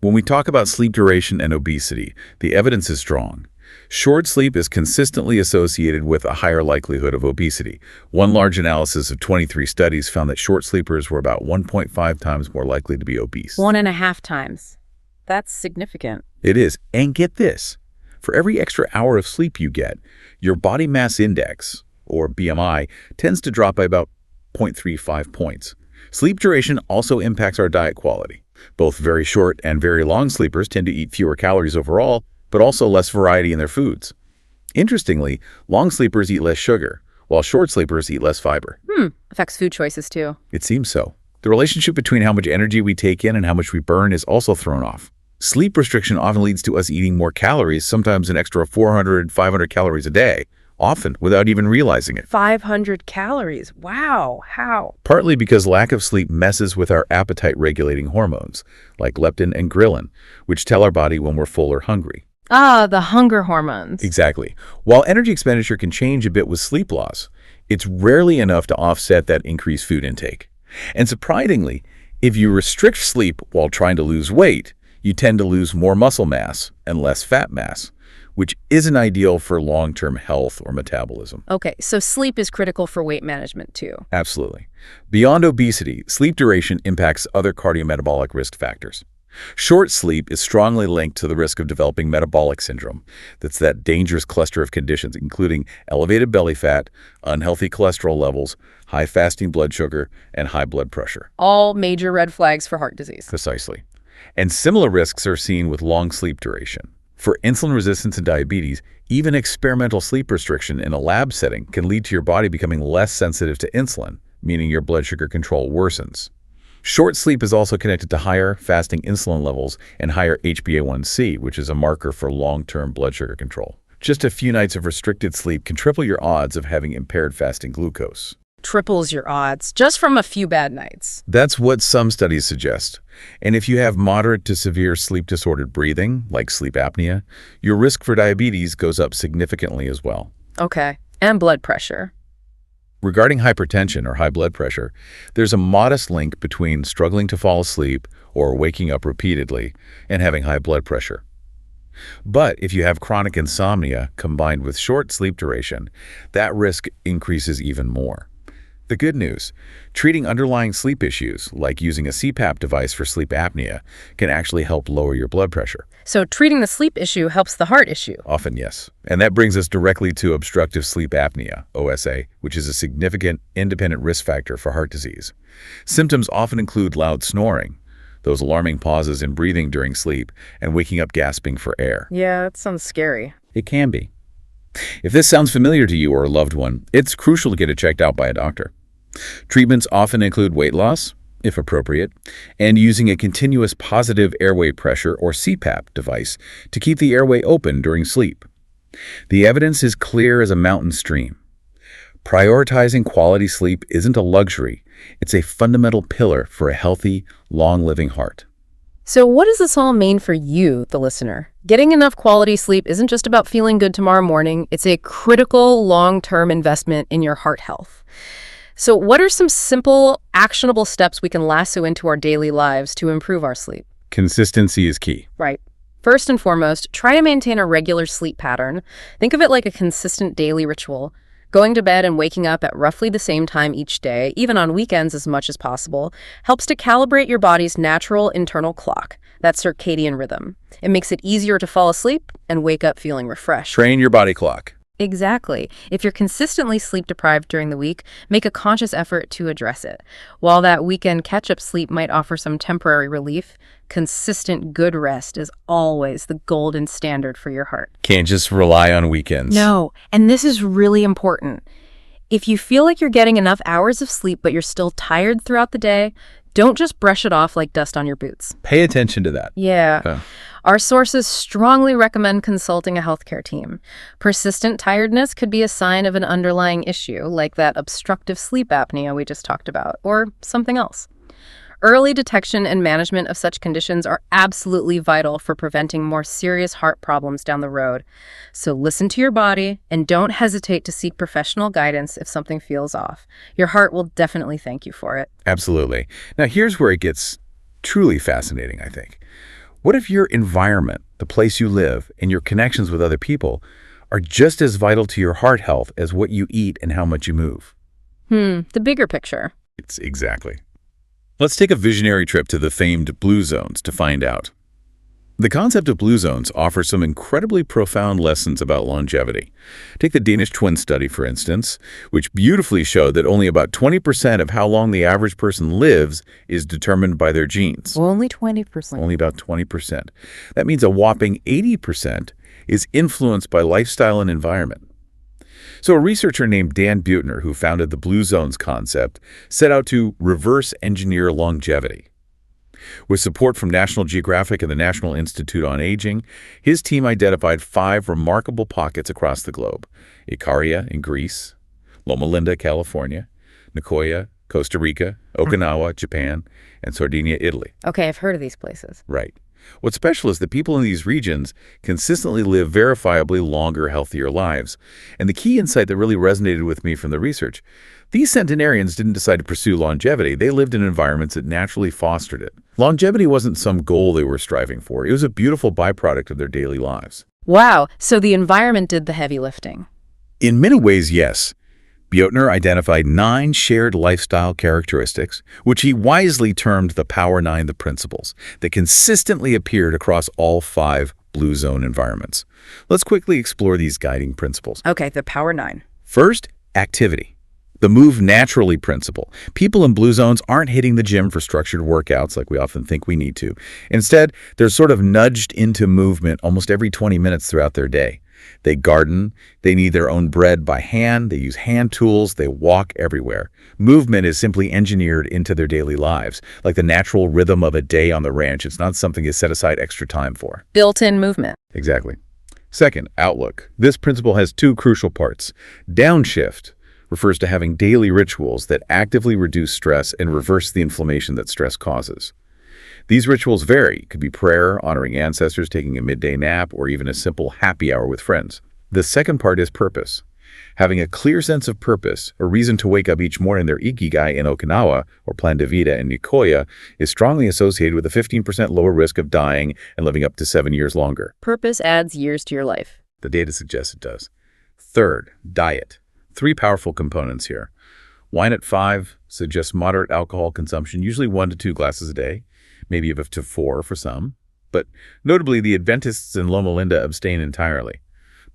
When we talk about sleep duration and obesity, the evidence is strong. Short sleep is consistently associated with a higher likelihood of obesity. One large analysis of 23 studies found that short sleepers were about 1.5 times more likely to be obese. 1.5 times. That's significant. It is. And get this. For every extra hour of sleep you get, your body mass index, or BMI, tends to drop by about 0.35 points. Sleep duration also impacts our diet quality. Both very short and very long sleepers tend to eat fewer calories overall, but also less variety in their foods. Interestingly, long sleepers eat less sugar, while short sleepers eat less fiber. Affects food choices, too. It seems so. The relationship between how much energy we take in and how much we burn is also thrown off. Sleep restriction often leads to us eating more calories, sometimes an extra 400, 500 calories a day, often without even realizing it. 500 calories. Wow. How? Partly because lack of sleep messes with our appetite-regulating hormones, like leptin and ghrelin, which tell our body when we're full or hungry. Ah, the hunger hormones. Exactly. While energy expenditure can change a bit with sleep loss, it's rarely enough to offset that increased food intake. And surprisingly, if you restrict sleep while trying to lose weight, you tend to lose more muscle mass and less fat mass, which isn't ideal for long-term health or metabolism. Okay, so sleep is critical for weight management too. Absolutely. Beyond obesity, sleep duration impacts other cardiometabolic risk factors. Short sleep is strongly linked to the risk of developing metabolic syndrome. That's that dangerous cluster of conditions, including elevated belly fat, unhealthy cholesterol levels, high fasting blood sugar, and high blood pressure. All major red flags for heart disease. Precisely. And similar risks are seen with long sleep duration. For insulin resistance and diabetes, even experimental sleep restriction in a lab setting can lead to your body becoming less sensitive to insulin, meaning your blood sugar control worsens. Short sleep is also connected to higher fasting insulin levels and higher HbA1c, which is a marker for long-term blood sugar control. Just a few nights of restricted sleep can triple your odds of having impaired fasting glucose. Triples your odds just from a few bad nights. That's what some studies suggest. And if you have moderate to severe sleep-disordered breathing, like sleep apnea, your risk for diabetes goes up significantly as well. Okay, and blood pressure. Regarding hypertension or high blood pressure, there's a modest link between struggling to fall asleep or waking up repeatedly and having high blood pressure. But if you have chronic insomnia combined with short sleep duration, that risk increases even more. The good news, treating underlying sleep issues, like using a CPAP device for sleep apnea, can actually help lower your blood pressure. So treating the sleep issue helps the heart issue. Often, yes. And that brings us directly to obstructive sleep apnea, OSA, which is a significant independent risk factor for heart disease. Symptoms often include loud snoring, those alarming pauses in breathing during sleep, and waking up gasping for air. Yeah, that sounds scary. It can be. If this sounds familiar to you or a loved one, it's crucial to get it checked out by a doctor. Treatments often include weight loss, if appropriate, and using a continuous positive airway pressure or CPAP device to keep the airway open during sleep. The evidence is clear as a mountain stream. Prioritizing quality sleep isn't a luxury. It's a fundamental pillar for a healthy, long-living heart. So what does this all mean for you, the listener? Getting enough quality sleep isn't just about feeling good tomorrow morning. It's a critical long-term investment in your heart health. So what are some simple, actionable steps we can lasso into our daily lives to improve our sleep? Consistency is key. Right. First and foremost, try to maintain a regular sleep pattern. Think of it like a consistent daily ritual. Going to bed and waking up at roughly the same time each day, even on weekends as much as possible, helps to calibrate your body's natural internal clock, that circadian rhythm. It makes it easier to fall asleep and wake up feeling refreshed. Train your body clock. Exactly. If you're consistently sleep-deprived during the week, make a conscious effort to address it. While that weekend catch-up sleep might offer some temporary relief, consistent good rest is always the golden standard for your heart. Can't just rely on weekends. No, and this is really important. If you feel like you're getting enough hours of sleep but you're still tired throughout the day, don't just brush it off like dust on your boots. Pay attention to that. Yeah. Our sources strongly recommend consulting a healthcare team. Persistent tiredness could be a sign of an underlying issue, like that obstructive sleep apnea we just talked about, or something else. Early detection and management of such conditions are absolutely vital for preventing more serious heart problems down the road. So listen to your body and don't hesitate to seek professional guidance if something feels off. Your heart will definitely thank you for it. Absolutely. Now, here's where it gets truly fascinating, I think. What if your environment, the place you live, and your connections with other people are just as vital to your heart health as what you eat and how much you move? The bigger picture. It's exactly. Let's take a visionary trip to the famed blue zones to find out. The concept of blue zones offers some incredibly profound lessons about longevity. Take the Danish twin study, for instance, which beautifully showed that only about 20% of how long the average person lives is determined by their genes. Only 20%. Only about 20%. That means a whopping 80% is influenced by lifestyle and environment. So a researcher named Dan Buettner, who founded the Blue Zones concept, set out to reverse engineer longevity. With support from National Geographic and the National Institute on Aging, his team identified 5 remarkable pockets across the globe: Ikaria in Greece, Loma Linda, California, Nicoya, Costa Rica, Okinawa, Japan, and Sardinia, Italy. Okay, I've heard of these places. Right. What's special is that people in these regions consistently live verifiably longer, healthier lives. And the key insight that really resonated with me from the research, these centenarians didn't decide to pursue longevity. They lived in environments that naturally fostered it. Longevity wasn't some goal they were striving for. It was a beautiful byproduct of their daily lives. Wow, so the environment did the heavy lifting. In many ways, yes. Bjotner identified 9 shared lifestyle characteristics, which he wisely termed the Power 9, the principles, that consistently appeared across all 5 Blue Zone environments. Let's quickly explore these guiding principles. Okay, the Power 9. First, activity. The move naturally principle. People in Blue Zones aren't hitting the gym for structured workouts like we often think we need to. Instead, they're sort of nudged into movement almost every 20 minutes throughout their day. They garden, they knead their own bread by hand, they use hand tools, they walk everywhere. Movement is simply engineered into their daily lives, like the natural rhythm of a day on the ranch. It's not something you set aside extra time for. Built-in movement. Exactly. Second, outlook. This principle has 2 crucial parts. Downshift refers to having daily rituals that actively reduce stress and reverse the inflammation that stress causes. These rituals vary. It could be prayer, honoring ancestors, taking a midday nap, or even a simple happy hour with friends. The second part is purpose. Having a clear sense of purpose, a reason to wake up each morning, their ikigai in Okinawa or plan de vida in Nicoya, is strongly associated with a 15% lower risk of dying and living up to 7 years longer. Purpose adds years to your life. The data suggests it does. Third, diet. 3 powerful components here. Wine at 5 suggests moderate alcohol consumption, usually 1 to 2 glasses a day, maybe up to 4 for some. But notably, the Adventists in Loma Linda abstain entirely.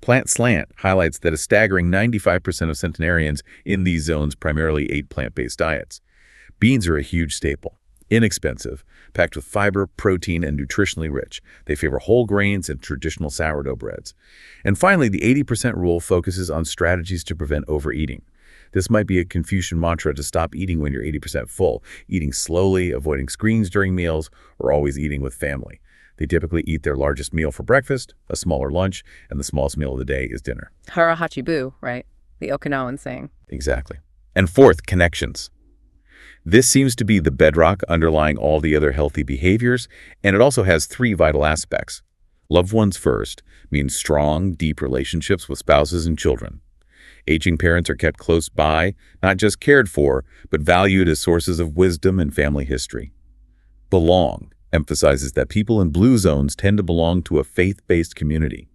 Plant Slant highlights that a staggering 95% of centenarians in these zones primarily ate plant-based diets. Beans are a huge staple, inexpensive, packed with fiber, protein, and nutritionally rich. They favor whole grains and traditional sourdough breads. And finally, the 80% rule focuses on strategies to prevent overeating. This might be a Confucian mantra to stop eating when you're 80% full, eating slowly, avoiding screens during meals, or always eating with family. They typically eat their largest meal for breakfast, a smaller lunch, and the smallest meal of the day is dinner. Hara hachibu, right? The Okinawan saying. Exactly. And fourth, connections. This seems to be the bedrock underlying all the other healthy behaviors, and it also has 3 vital aspects. Loved ones first means strong, deep relationships with spouses and children. Aging parents are kept close by, not just cared for, but valued as sources of wisdom and family history. Belong emphasizes that people in Blue Zones tend to belong to a faith-based community.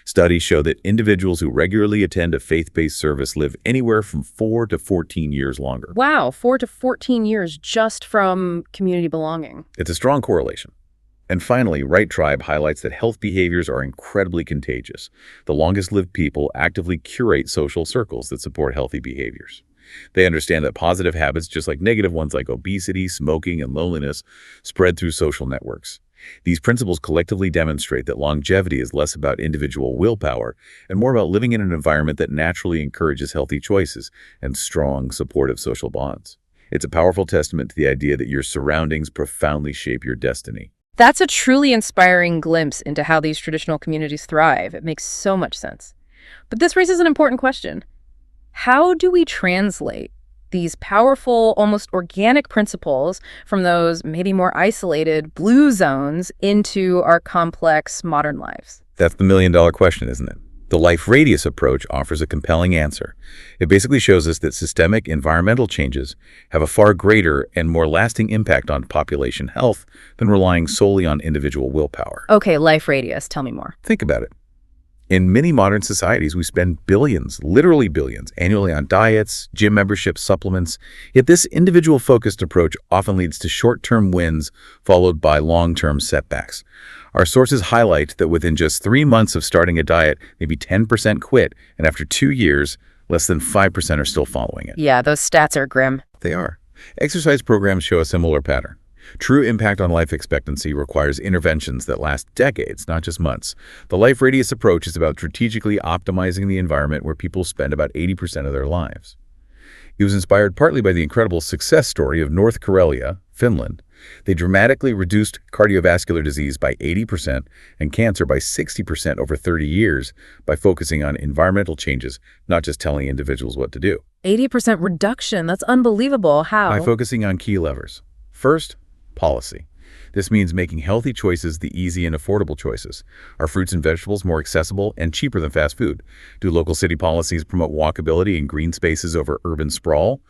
Studies show that individuals who regularly attend a faith-based service live anywhere from 4 to 14 years longer. Wow, 4 to 14 years just from community belonging. It's a strong correlation. And finally, Right Tribe highlights that health behaviors are incredibly contagious. The longest-lived people actively curate social circles that support healthy behaviors. They understand that positive habits, just like negative ones like obesity, smoking, and loneliness, spread through social networks. These principles collectively demonstrate that longevity is less about individual willpower and more about living in an environment that naturally encourages healthy choices and strong, supportive social bonds. It's a powerful testament to the idea that your surroundings profoundly shape your destiny. That's a truly inspiring glimpse into how these traditional communities thrive. It makes so much sense. But this raises an important question. How do we translate these powerful, almost organic principles from those maybe more isolated Blue Zones into our complex modern lives? That's the million-dollar question, isn't it? The life radius approach offers a compelling answer. It basically shows us that systemic environmental changes have a far greater and more lasting impact on population health than relying solely on individual willpower. Okay, life radius. Tell me more. Think about it. In many modern societies, we spend billions, literally billions, annually on diets, gym memberships, supplements. Yet this individual-focused approach often leads to short-term wins followed by long-term setbacks. Our sources highlight that within just 3 months of starting a diet, maybe 10% quit, and after 2 years, less than 5% are still following it. Yeah, those stats are grim. They are. Exercise programs show a similar pattern. True impact on life expectancy requires interventions that last decades, not just months. The life radius approach is about strategically optimizing the environment where people spend about 80% of their lives. It was inspired partly by the incredible success story of North Karelia, Finland. They dramatically reduced cardiovascular disease by 80% and cancer by 60% over 30 years by focusing on environmental changes, not just telling individuals what to do. 80% reduction. That's unbelievable. How? By focusing on key levers. First, policy. This means making healthy choices the easy and affordable choices. Are fruits and vegetables more accessible and cheaper than fast food? Do local city policies promote walkability and green spaces over urban sprawl?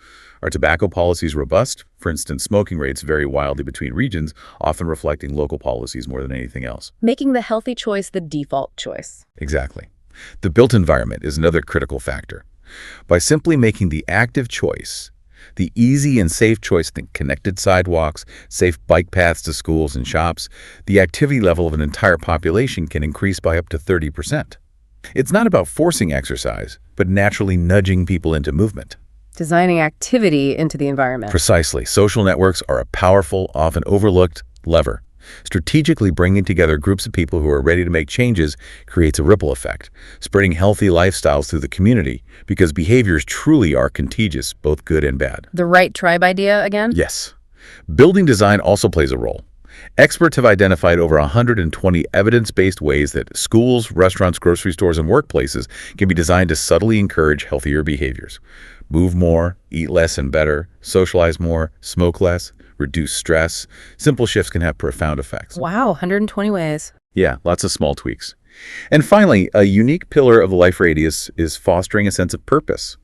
Are tobacco policies robust? For instance, smoking rates vary wildly between regions, often reflecting local policies more than anything else. Making the healthy choice the default choice. Exactly. The built environment is another critical factor. By simply making the active choice, the easy and safe choice, think connected sidewalks, safe bike paths to schools and shops, the activity level of an entire population can increase by up to 30%. It's not about forcing exercise, but naturally nudging people into movement. Designing activity into the environment. Precisely. Social networks are a powerful, often overlooked lever. Strategically bringing together groups of people who are ready to make changes creates a ripple effect, spreading healthy lifestyles through the community because behaviors truly are contagious, both good and bad. The right tribe idea again? Yes. Building design also plays a role. Experts have identified over 120 evidence-based ways that schools, restaurants, grocery stores, and workplaces can be designed to subtly encourage healthier behaviors. Move more, eat less and better, socialize more, smoke less, reduce stress. Simple shifts can have profound effects. Wow, 120 ways. Yeah, lots of small tweaks. And finally, a unique pillar of the life radius is fostering a sense of purpose.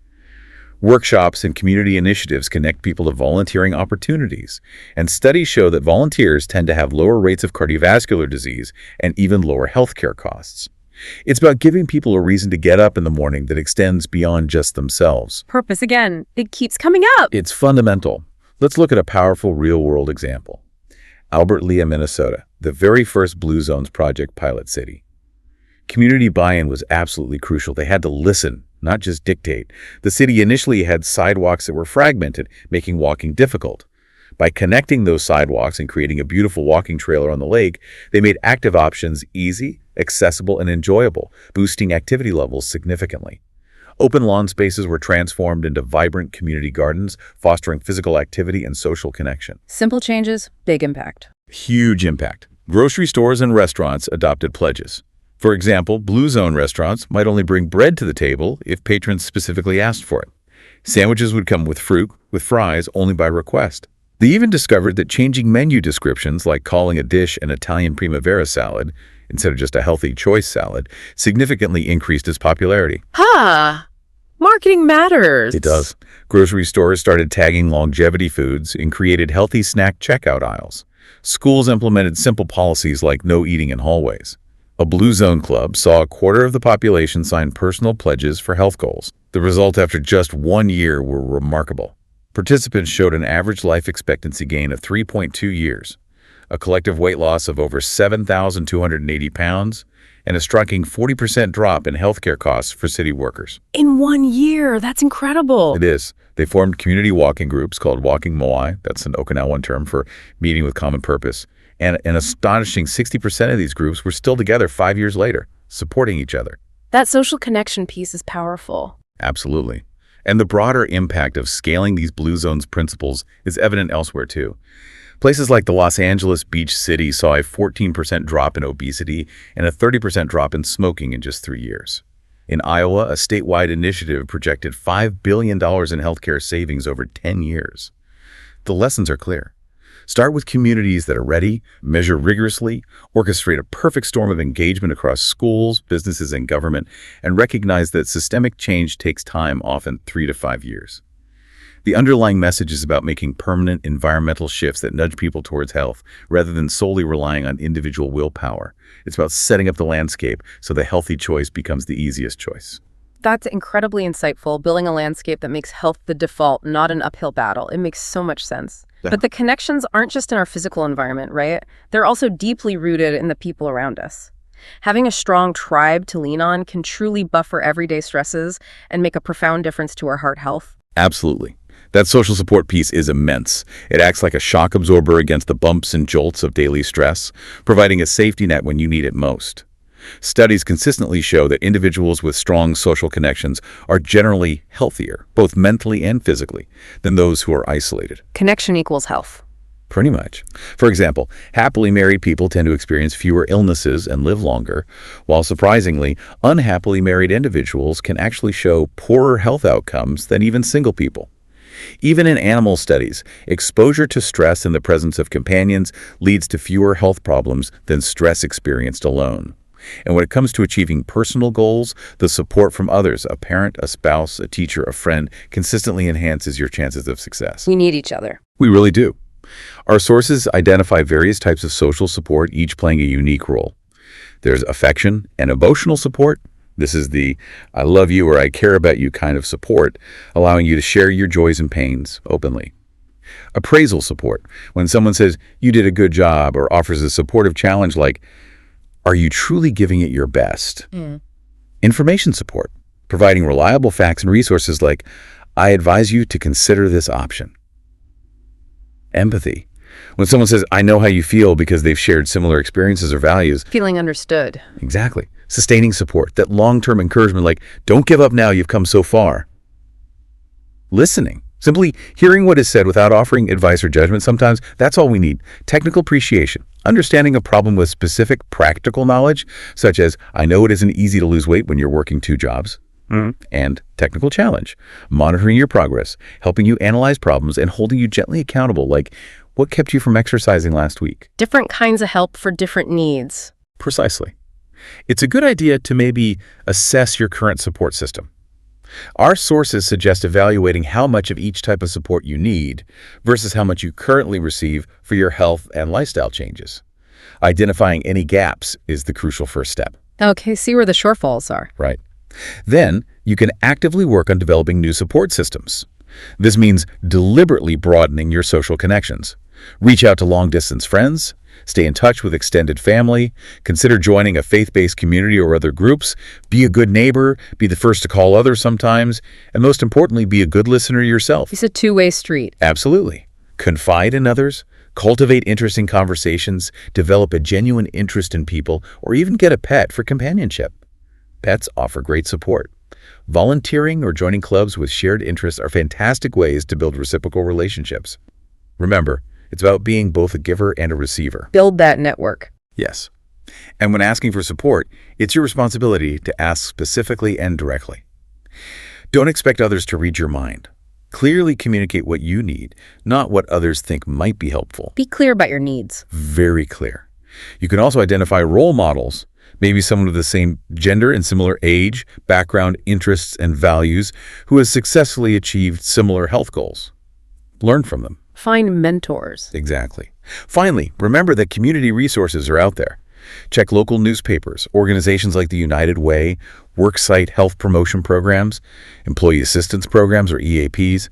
Workshops and community initiatives connect people to volunteering opportunities, and studies show that volunteers tend to have lower rates of cardiovascular disease and even lower healthcare costs. It's about giving people a reason to get up in the morning that extends beyond just themselves. Purpose again. It keeps coming up. It's fundamental. Let's look at a powerful real-world example. Albert Lea, Minnesota, the very first Blue Zones project pilot city. Community buy-in was absolutely crucial. They had to listen, not just dictate. The city initially had sidewalks that were fragmented, making walking difficult. By connecting those sidewalks and creating a beautiful walking trailer on the lake, they made active options easy, accessible, and enjoyable, boosting activity levels significantly. Open lawn spaces were transformed into vibrant community gardens, fostering physical activity and social connection. Simple changes, big impact. Huge impact. Grocery stores and restaurants adopted pledges. For example, Blue Zone restaurants might only bring bread to the table if patrons specifically asked for it. Sandwiches would come with fruit, with fries, only by request. They even discovered that changing menu descriptions, like calling a dish an Italian primavera salad instead of just a healthy choice salad, significantly increased its popularity. Marketing matters. It does. Grocery stores started tagging longevity foods and created healthy snack checkout aisles. Schools implemented simple policies like no eating in hallways. A Blue Zone club saw a quarter of the population sign personal pledges for health goals. The results after just 1 year were remarkable. Participants showed an average life expectancy gain of 3.2 years, a collective weight loss of over 7,280 pounds, and a striking 40% drop in healthcare costs for city workers. In 1 year, that's incredible. It is. They formed community walking groups called Walking Moai, that's an Okinawan term for meeting with common purpose, and an astonishing 60% of these groups were still together 5 years later, supporting each other. That social connection piece is powerful. Absolutely. And the broader impact of scaling these Blue Zones principles is evident elsewhere too. Places like the Los Angeles Beach City saw a 14% drop in obesity and a 30% drop in smoking in just 3 years. In Iowa, a statewide initiative projected $5 billion in healthcare savings over 10 years. The lessons are clear. Start with communities that are ready, measure rigorously, orchestrate a perfect storm of engagement across schools, businesses, and government, and recognize that systemic change takes time, often 3 to 5 years. The underlying message is about making permanent environmental shifts that nudge people towards health, rather than solely relying on individual willpower. It's about setting up the landscape so the healthy choice becomes the easiest choice. That's incredibly insightful, building a landscape that makes health the default, not an uphill battle. It makes so much sense. But the connections aren't just in our physical environment, right? They're also deeply rooted in the people around us. Having a strong tribe to lean on can truly buffer everyday stresses and make a profound difference to our heart health. Absolutely. That social support piece is immense. It acts like a shock absorber against the bumps and jolts of daily stress, providing a safety net when you need it most. Studies consistently show that individuals with strong social connections are generally healthier, both mentally and physically, than those who are isolated. Connection equals health. Pretty much. For example, happily married people tend to experience fewer illnesses and live longer, while surprisingly, unhappily married individuals can actually show poorer health outcomes than even single people. Even in animal studies, exposure to stress in the presence of companions leads to fewer health problems than stress experienced alone. And when it comes to achieving personal goals, the support from others, a parent, a spouse, a teacher, a friend, consistently enhances your chances of success. We need each other. We really do. Our sources identify various types of social support, each playing a unique role. There's affection and emotional support. This is the I love you or I care about you kind of support, allowing you to share your joys and pains openly. Appraisal support, when someone says you did a good job or offers a supportive challenge like, are you truly giving it your best? Information support, providing reliable facts and resources like, I advise you to consider this option. Empathy, when someone says, I know how you feel because they've shared similar experiences or values. Feeling understood. Exactly. Sustaining support, that long-term encouragement like, don't give up now, you've come so far. Listening, simply hearing what is said without offering advice or judgment sometimes, that's all we need. Technical appreciation, understanding a problem with specific practical knowledge, such as, I know it isn't easy to lose weight when you're working 2 jobs. And technical challenge, monitoring your progress, helping you analyze problems, and holding you gently accountable, like, what kept you from exercising last week? Different kinds of help for different needs. Precisely. It's a good idea to maybe assess your current support system. Our sources suggest evaluating how much of each type of support you need versus how much you currently receive for your health and lifestyle changes. Identifying any gaps is the crucial first step. Okay, see where the shortfalls are. Right. Then you can actively work on developing new support systems. This means deliberately broadening your social connections. Reach out to long-distance friends, stay in touch with extended family, consider joining a faith-based community or other groups, be a good neighbor, be the first to call others sometimes, and most importantly, be a good listener yourself. It's a two-way street. Absolutely. Confide in others, cultivate interesting conversations, develop a genuine interest in people, or even get a pet for companionship. Pets offer great support. Volunteering or joining clubs with shared interests are fantastic ways to build reciprocal relationships. Remember, it's about being both a giver and a receiver. Build that network. Yes. And when asking for support, it's your responsibility to ask specifically and directly. Don't expect others to read your mind. Clearly communicate what you need, not what others think might be helpful. Be clear about your needs. Very clear. You can also identify role models, maybe someone with the same gender and similar age, background, interests, and values who has successfully achieved similar health goals. Learn from them. Find mentors. Exactly. Finally, remember that community resources are out there. Check local newspapers, organizations like the United Way, worksite health promotion programs, employee assistance programs or EAPs,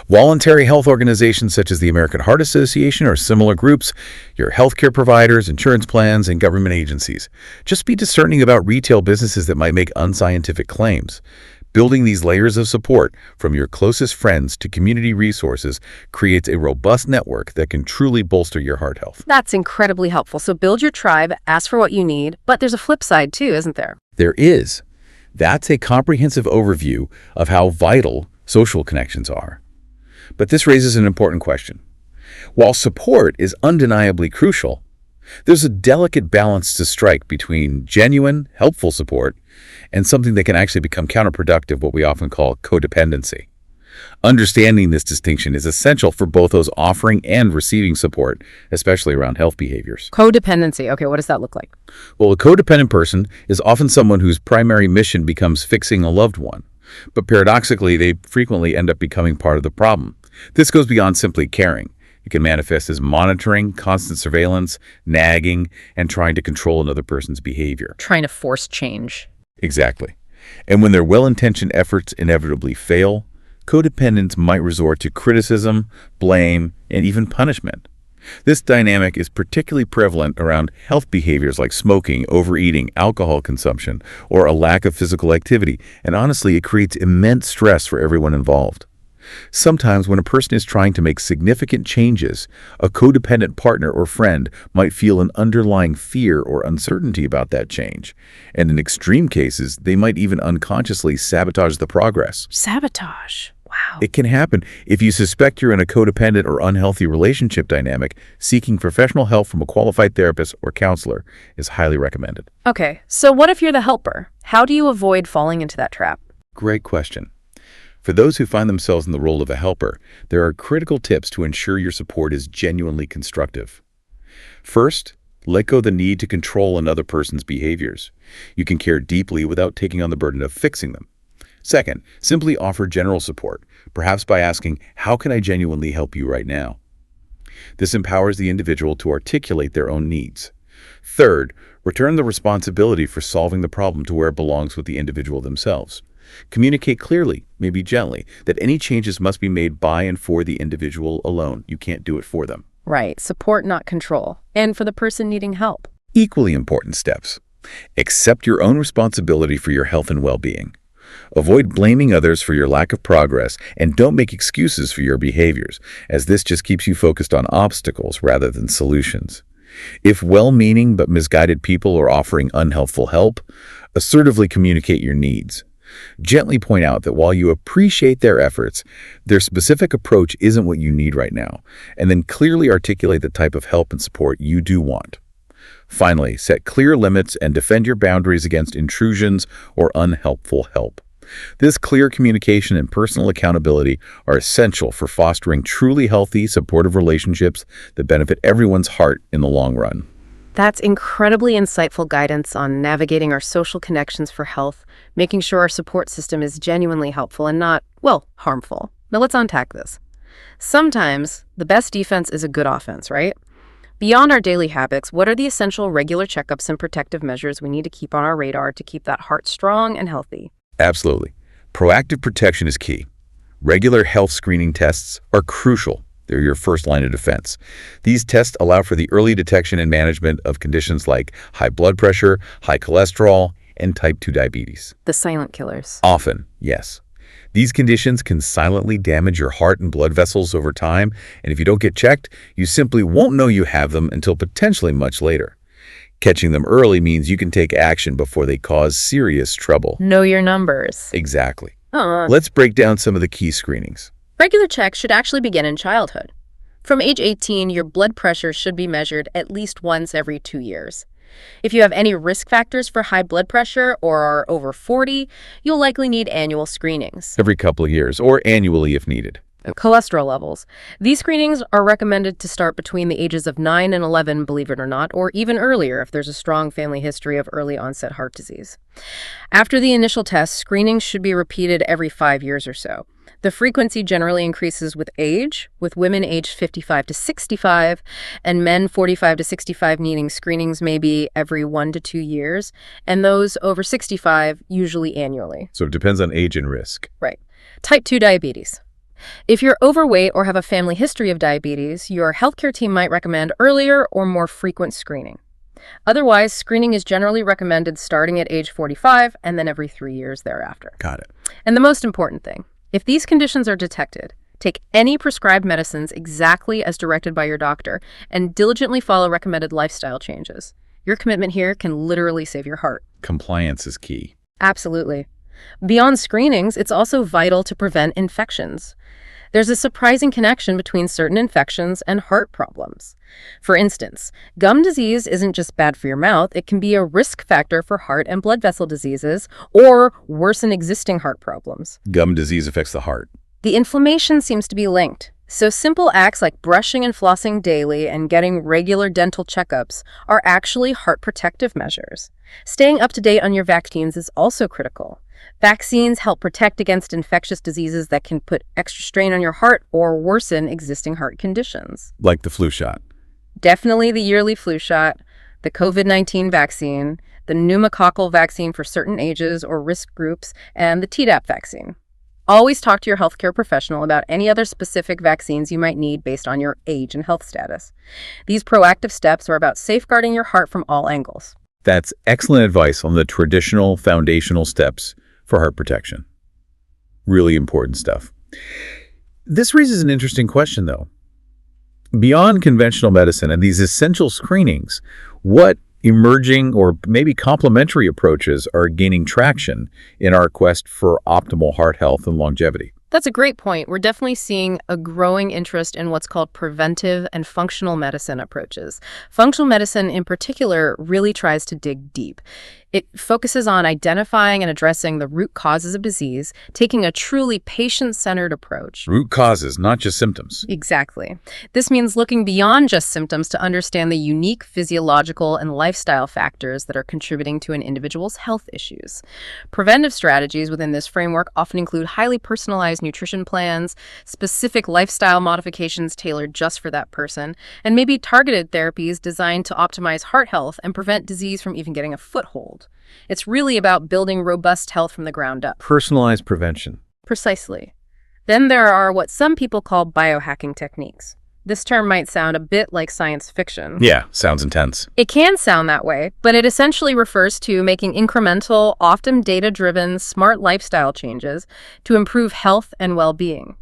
voluntary health organizations such as the American Heart Association or similar groups, your healthcare providers, insurance plans, and government agencies. Just be discerning about retail businesses that might make unscientific claims. Building these layers of support from your closest friends to community resources creates a robust network that can truly bolster your heart health. That's incredibly helpful. So build your tribe, ask for what you need, but there's a flip side too, isn't there? There is. That's a comprehensive overview of how vital social connections are. But this raises an important question. While support is undeniably crucial, there's a delicate balance to strike between genuine, helpful support and something that can actually become counterproductive, what we often call codependency. Understanding this distinction is essential for both those offering and receiving support, especially around health behaviors. Codependency. Okay, what does that look like? Well, a codependent person is often someone whose primary mission becomes fixing a loved one. But paradoxically, they frequently end up becoming part of the problem. This goes beyond simply caring. It can manifest as monitoring, constant surveillance, nagging, and trying to control another person's behavior. Trying to force change. Exactly. And when their well-intentioned efforts inevitably fail, codependents might resort to criticism, blame, and even punishment. This dynamic is particularly prevalent around health behaviors like smoking, overeating, alcohol consumption, or a lack of physical activity, and honestly, it creates immense stress for everyone involved. Sometimes when a person is trying to make significant changes, a codependent partner or friend might feel an underlying fear or uncertainty about that change. And in extreme cases, they might even unconsciously sabotage the progress. Sabotage. Wow. It can happen. If you suspect you're in a codependent or unhealthy relationship dynamic, seeking professional help from a qualified therapist or counselor is highly recommended. Okay, so what if you're the helper? How do you avoid falling into that trap? Great question. For For those who find themselves in the role of a helper, there are critical tips to ensure your support is genuinely constructive. First, let go of the need to control another person's behaviors. You can care deeply without taking on the burden of fixing them. Second, simply offer general support, perhaps by asking, "How can I genuinely help you right now?" This empowers the individual to articulate their own needs. Third, return the responsibility for solving the problem to where it belongs with the individual themselves. Communicate clearly, maybe gently, that any changes must be made by and for the individual alone. You can't do it for them. Right. Support, not control. And for the person needing help. Equally important steps. Accept your own responsibility for your health and well-being. Avoid blaming others for your lack of progress, and don't make excuses for your behaviors, as this just keeps you focused on obstacles rather than solutions. If well-meaning but misguided people are offering unhelpful help, assertively communicate your needs. Gently point out that while you appreciate their efforts, their specific approach isn't what you need right now, and then clearly articulate the type of help and support you do want. Finally, set clear limits and defend your boundaries against intrusions or unhelpful help. This clear communication and personal accountability are essential for fostering truly healthy, supportive relationships that benefit everyone's heart in the long run. That's incredibly insightful guidance on navigating our social connections for health, making sure our support system is genuinely helpful and not, well, harmful. Now let's unpack this. Sometimes the best defense is a good offense, right? Beyond our daily habits, what are the essential regular checkups and protective measures we need to keep on our radar to keep that heart strong and healthy? Absolutely. Proactive protection is key. Regular health screening tests are crucial. They're your first line of defense. These tests allow for the early detection and management of conditions like high blood pressure, high cholesterol, and type 2 diabetes. The silent killers. Often, yes. These conditions can silently damage your heart and blood vessels over time, and if you don't get checked, you simply won't know you have them until potentially much later. Catching them early means you can take action before they cause serious trouble. Know your numbers. Exactly. Let's break down some of the key screenings. Regular checks should actually begin in childhood. From age 18, your blood pressure should be measured at least once every 2 years. If you have any risk factors for high blood pressure or are over 40, you'll likely need annual screenings. Every couple of years, or annually if needed. Cholesterol levels. These screenings are recommended to start between the ages of 9 and 11, believe it or not, or even earlier if there's a strong family history of early onset heart disease. After the initial test, screenings should be repeated every 5 years or so. The frequency generally increases with age, with women aged 55 to 65 and men 45 to 65 needing screenings maybe every 1 to 2 years, and those over 65 usually annually. So it depends on age and risk. Right. Type 2 diabetes. If you're overweight or have a family history of diabetes, your healthcare team might recommend earlier or more frequent screening. Otherwise, screening is generally recommended starting at age 45 and then every 3 years thereafter. Got it. And the most important thing, if these conditions are detected, take any prescribed medicines exactly as directed by your doctor and diligently follow recommended lifestyle changes. Your commitment here can literally save your heart. Compliance is key. Absolutely. Beyond screenings, it's also vital to prevent infections. There's a surprising connection between certain infections and heart problems. For instance, gum disease isn't just bad for your mouth, it can be a risk factor for heart and blood vessel diseases or worsen existing heart problems. Gum disease affects the heart. The inflammation seems to be linked. So simple acts like brushing and flossing daily and getting regular dental checkups are actually heart protective measures. Staying up to date on your vaccines is also critical. Vaccines help protect against infectious diseases that can put extra strain on your heart or worsen existing heart conditions. Like the flu shot. Definitely the yearly flu shot, the COVID-19 vaccine, the pneumococcal vaccine for certain ages or risk groups, and the Tdap vaccine. Always talk to your healthcare professional about any other specific vaccines you might need based on your age and health status. These proactive steps are about safeguarding your heart from all angles. That's excellent advice on the traditional foundational steps for heart protection. Really important stuff. This raises an interesting question, though. Beyond conventional medicine and these essential screenings, what emerging or maybe complementary approaches are gaining traction in our quest for optimal heart health and longevity? That's a great point. We're definitely seeing a growing interest in what's called preventive and functional medicine approaches. Functional medicine in particular really tries to dig deep. It focuses on identifying and addressing the root causes of disease, taking a truly patient-centered approach. Root causes, not just symptoms. Exactly. This means looking beyond just symptoms to understand the unique physiological and lifestyle factors that are contributing to an individual's health issues. Preventive strategies within this framework often include highly personalized nutrition plans, specific lifestyle modifications tailored just for that person, and maybe targeted therapies designed to optimize heart health and prevent disease from even getting a foothold. It's really about building robust health from the ground up. Personalized prevention. Precisely. Then there are what some people call biohacking techniques. This term might sound a bit like science fiction. Yeah, sounds intense. It can sound that way, but it essentially refers to making incremental, often data-driven, smart lifestyle changes to improve health and well-being.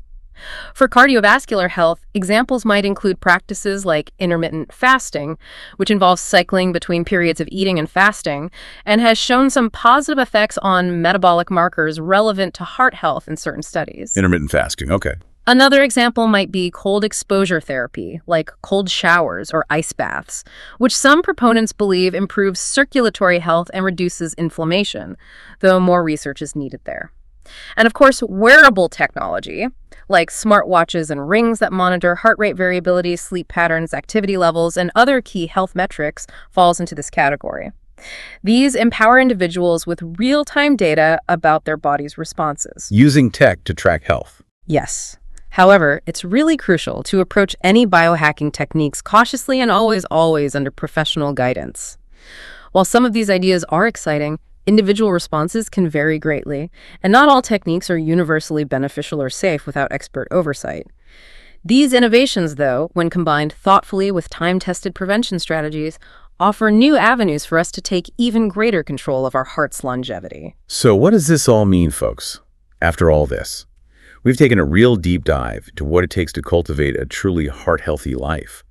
For cardiovascular health, examples might include practices like intermittent fasting, which involves cycling between periods of eating and fasting, and has shown some positive effects on metabolic markers relevant to heart health in certain studies. Intermittent fasting, okay. Another example might be cold exposure therapy, like cold showers or ice baths, which some proponents believe improves circulatory health and reduces inflammation, though more research is needed there. And of course, wearable technology, like smartwatches and rings that monitor heart rate variability, sleep patterns, activity levels, and other key health metrics, falls into this category. These empower individuals with real-time data about their body's responses. Using tech to track health. Yes. However, it's really crucial to approach any biohacking techniques cautiously and always under professional guidance. While some of these ideas are exciting, individual responses can vary greatly, and not all techniques are universally beneficial or safe without expert oversight. These innovations, though, when combined thoughtfully with time-tested prevention strategies, offer new avenues for us to take even greater control of our heart's longevity. So what does this all mean, folks? After all this, we've taken a real deep dive to what it takes to cultivate a truly heart-healthy life,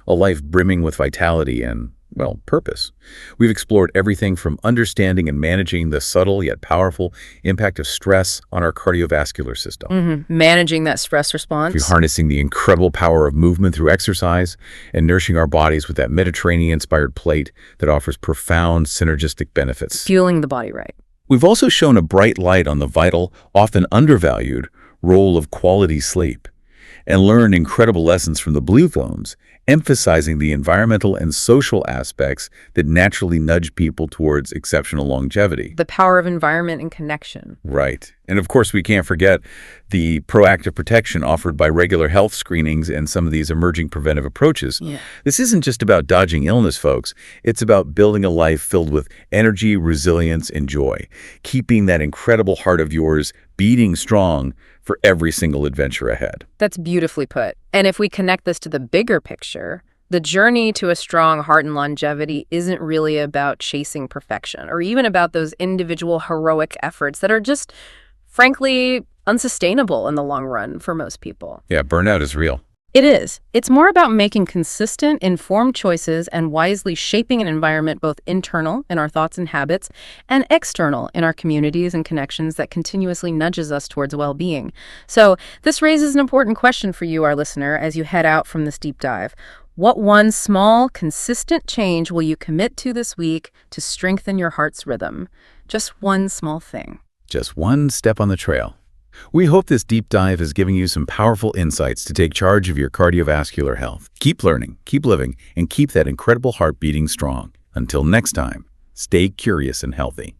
a life brimming with vitality and, well, purpose. We've explored everything from understanding and managing the subtle yet powerful impact of stress on our cardiovascular system. Managing that stress response. Through harnessing the incredible power of movement through exercise and nourishing our bodies with that Mediterranean-inspired plate that offers profound synergistic benefits. Fueling the body right. We've also shown a bright light on the vital, often undervalued, role of quality sleep and learned incredible lessons from the blue zones, emphasizing the environmental and social aspects that naturally nudge people towards exceptional longevity. The power of environment and connection. Right. And of course, we can't forget the proactive protection offered by regular health screenings and some of these emerging preventive approaches. Yeah. This isn't just about dodging illness, folks. It's about building a life filled with energy, resilience, and joy, keeping that incredible heart of yours beating strong for every single adventure ahead. That's beautifully put. And if we connect this to the bigger picture, the journey to a strong heart and longevity isn't really about chasing perfection or even about those individual heroic efforts that are just, frankly, unsustainable in the long run for most people. Yeah, burnout is real. It is. It's more about making consistent, informed choices and wisely shaping an environment both internal in our thoughts and habits and external in our communities and connections that continuously nudges us towards well-being. So this raises an important question for you, our listener, as you head out from this deep dive. What one small, consistent change will you commit to this week to strengthen your heart's rhythm? Just one small thing. Just one step on the trail. We hope this deep dive is giving you some powerful insights to take charge of your cardiovascular health. Keep learning, keep living, and keep that incredible heart beating strong. Until next time, stay curious and healthy.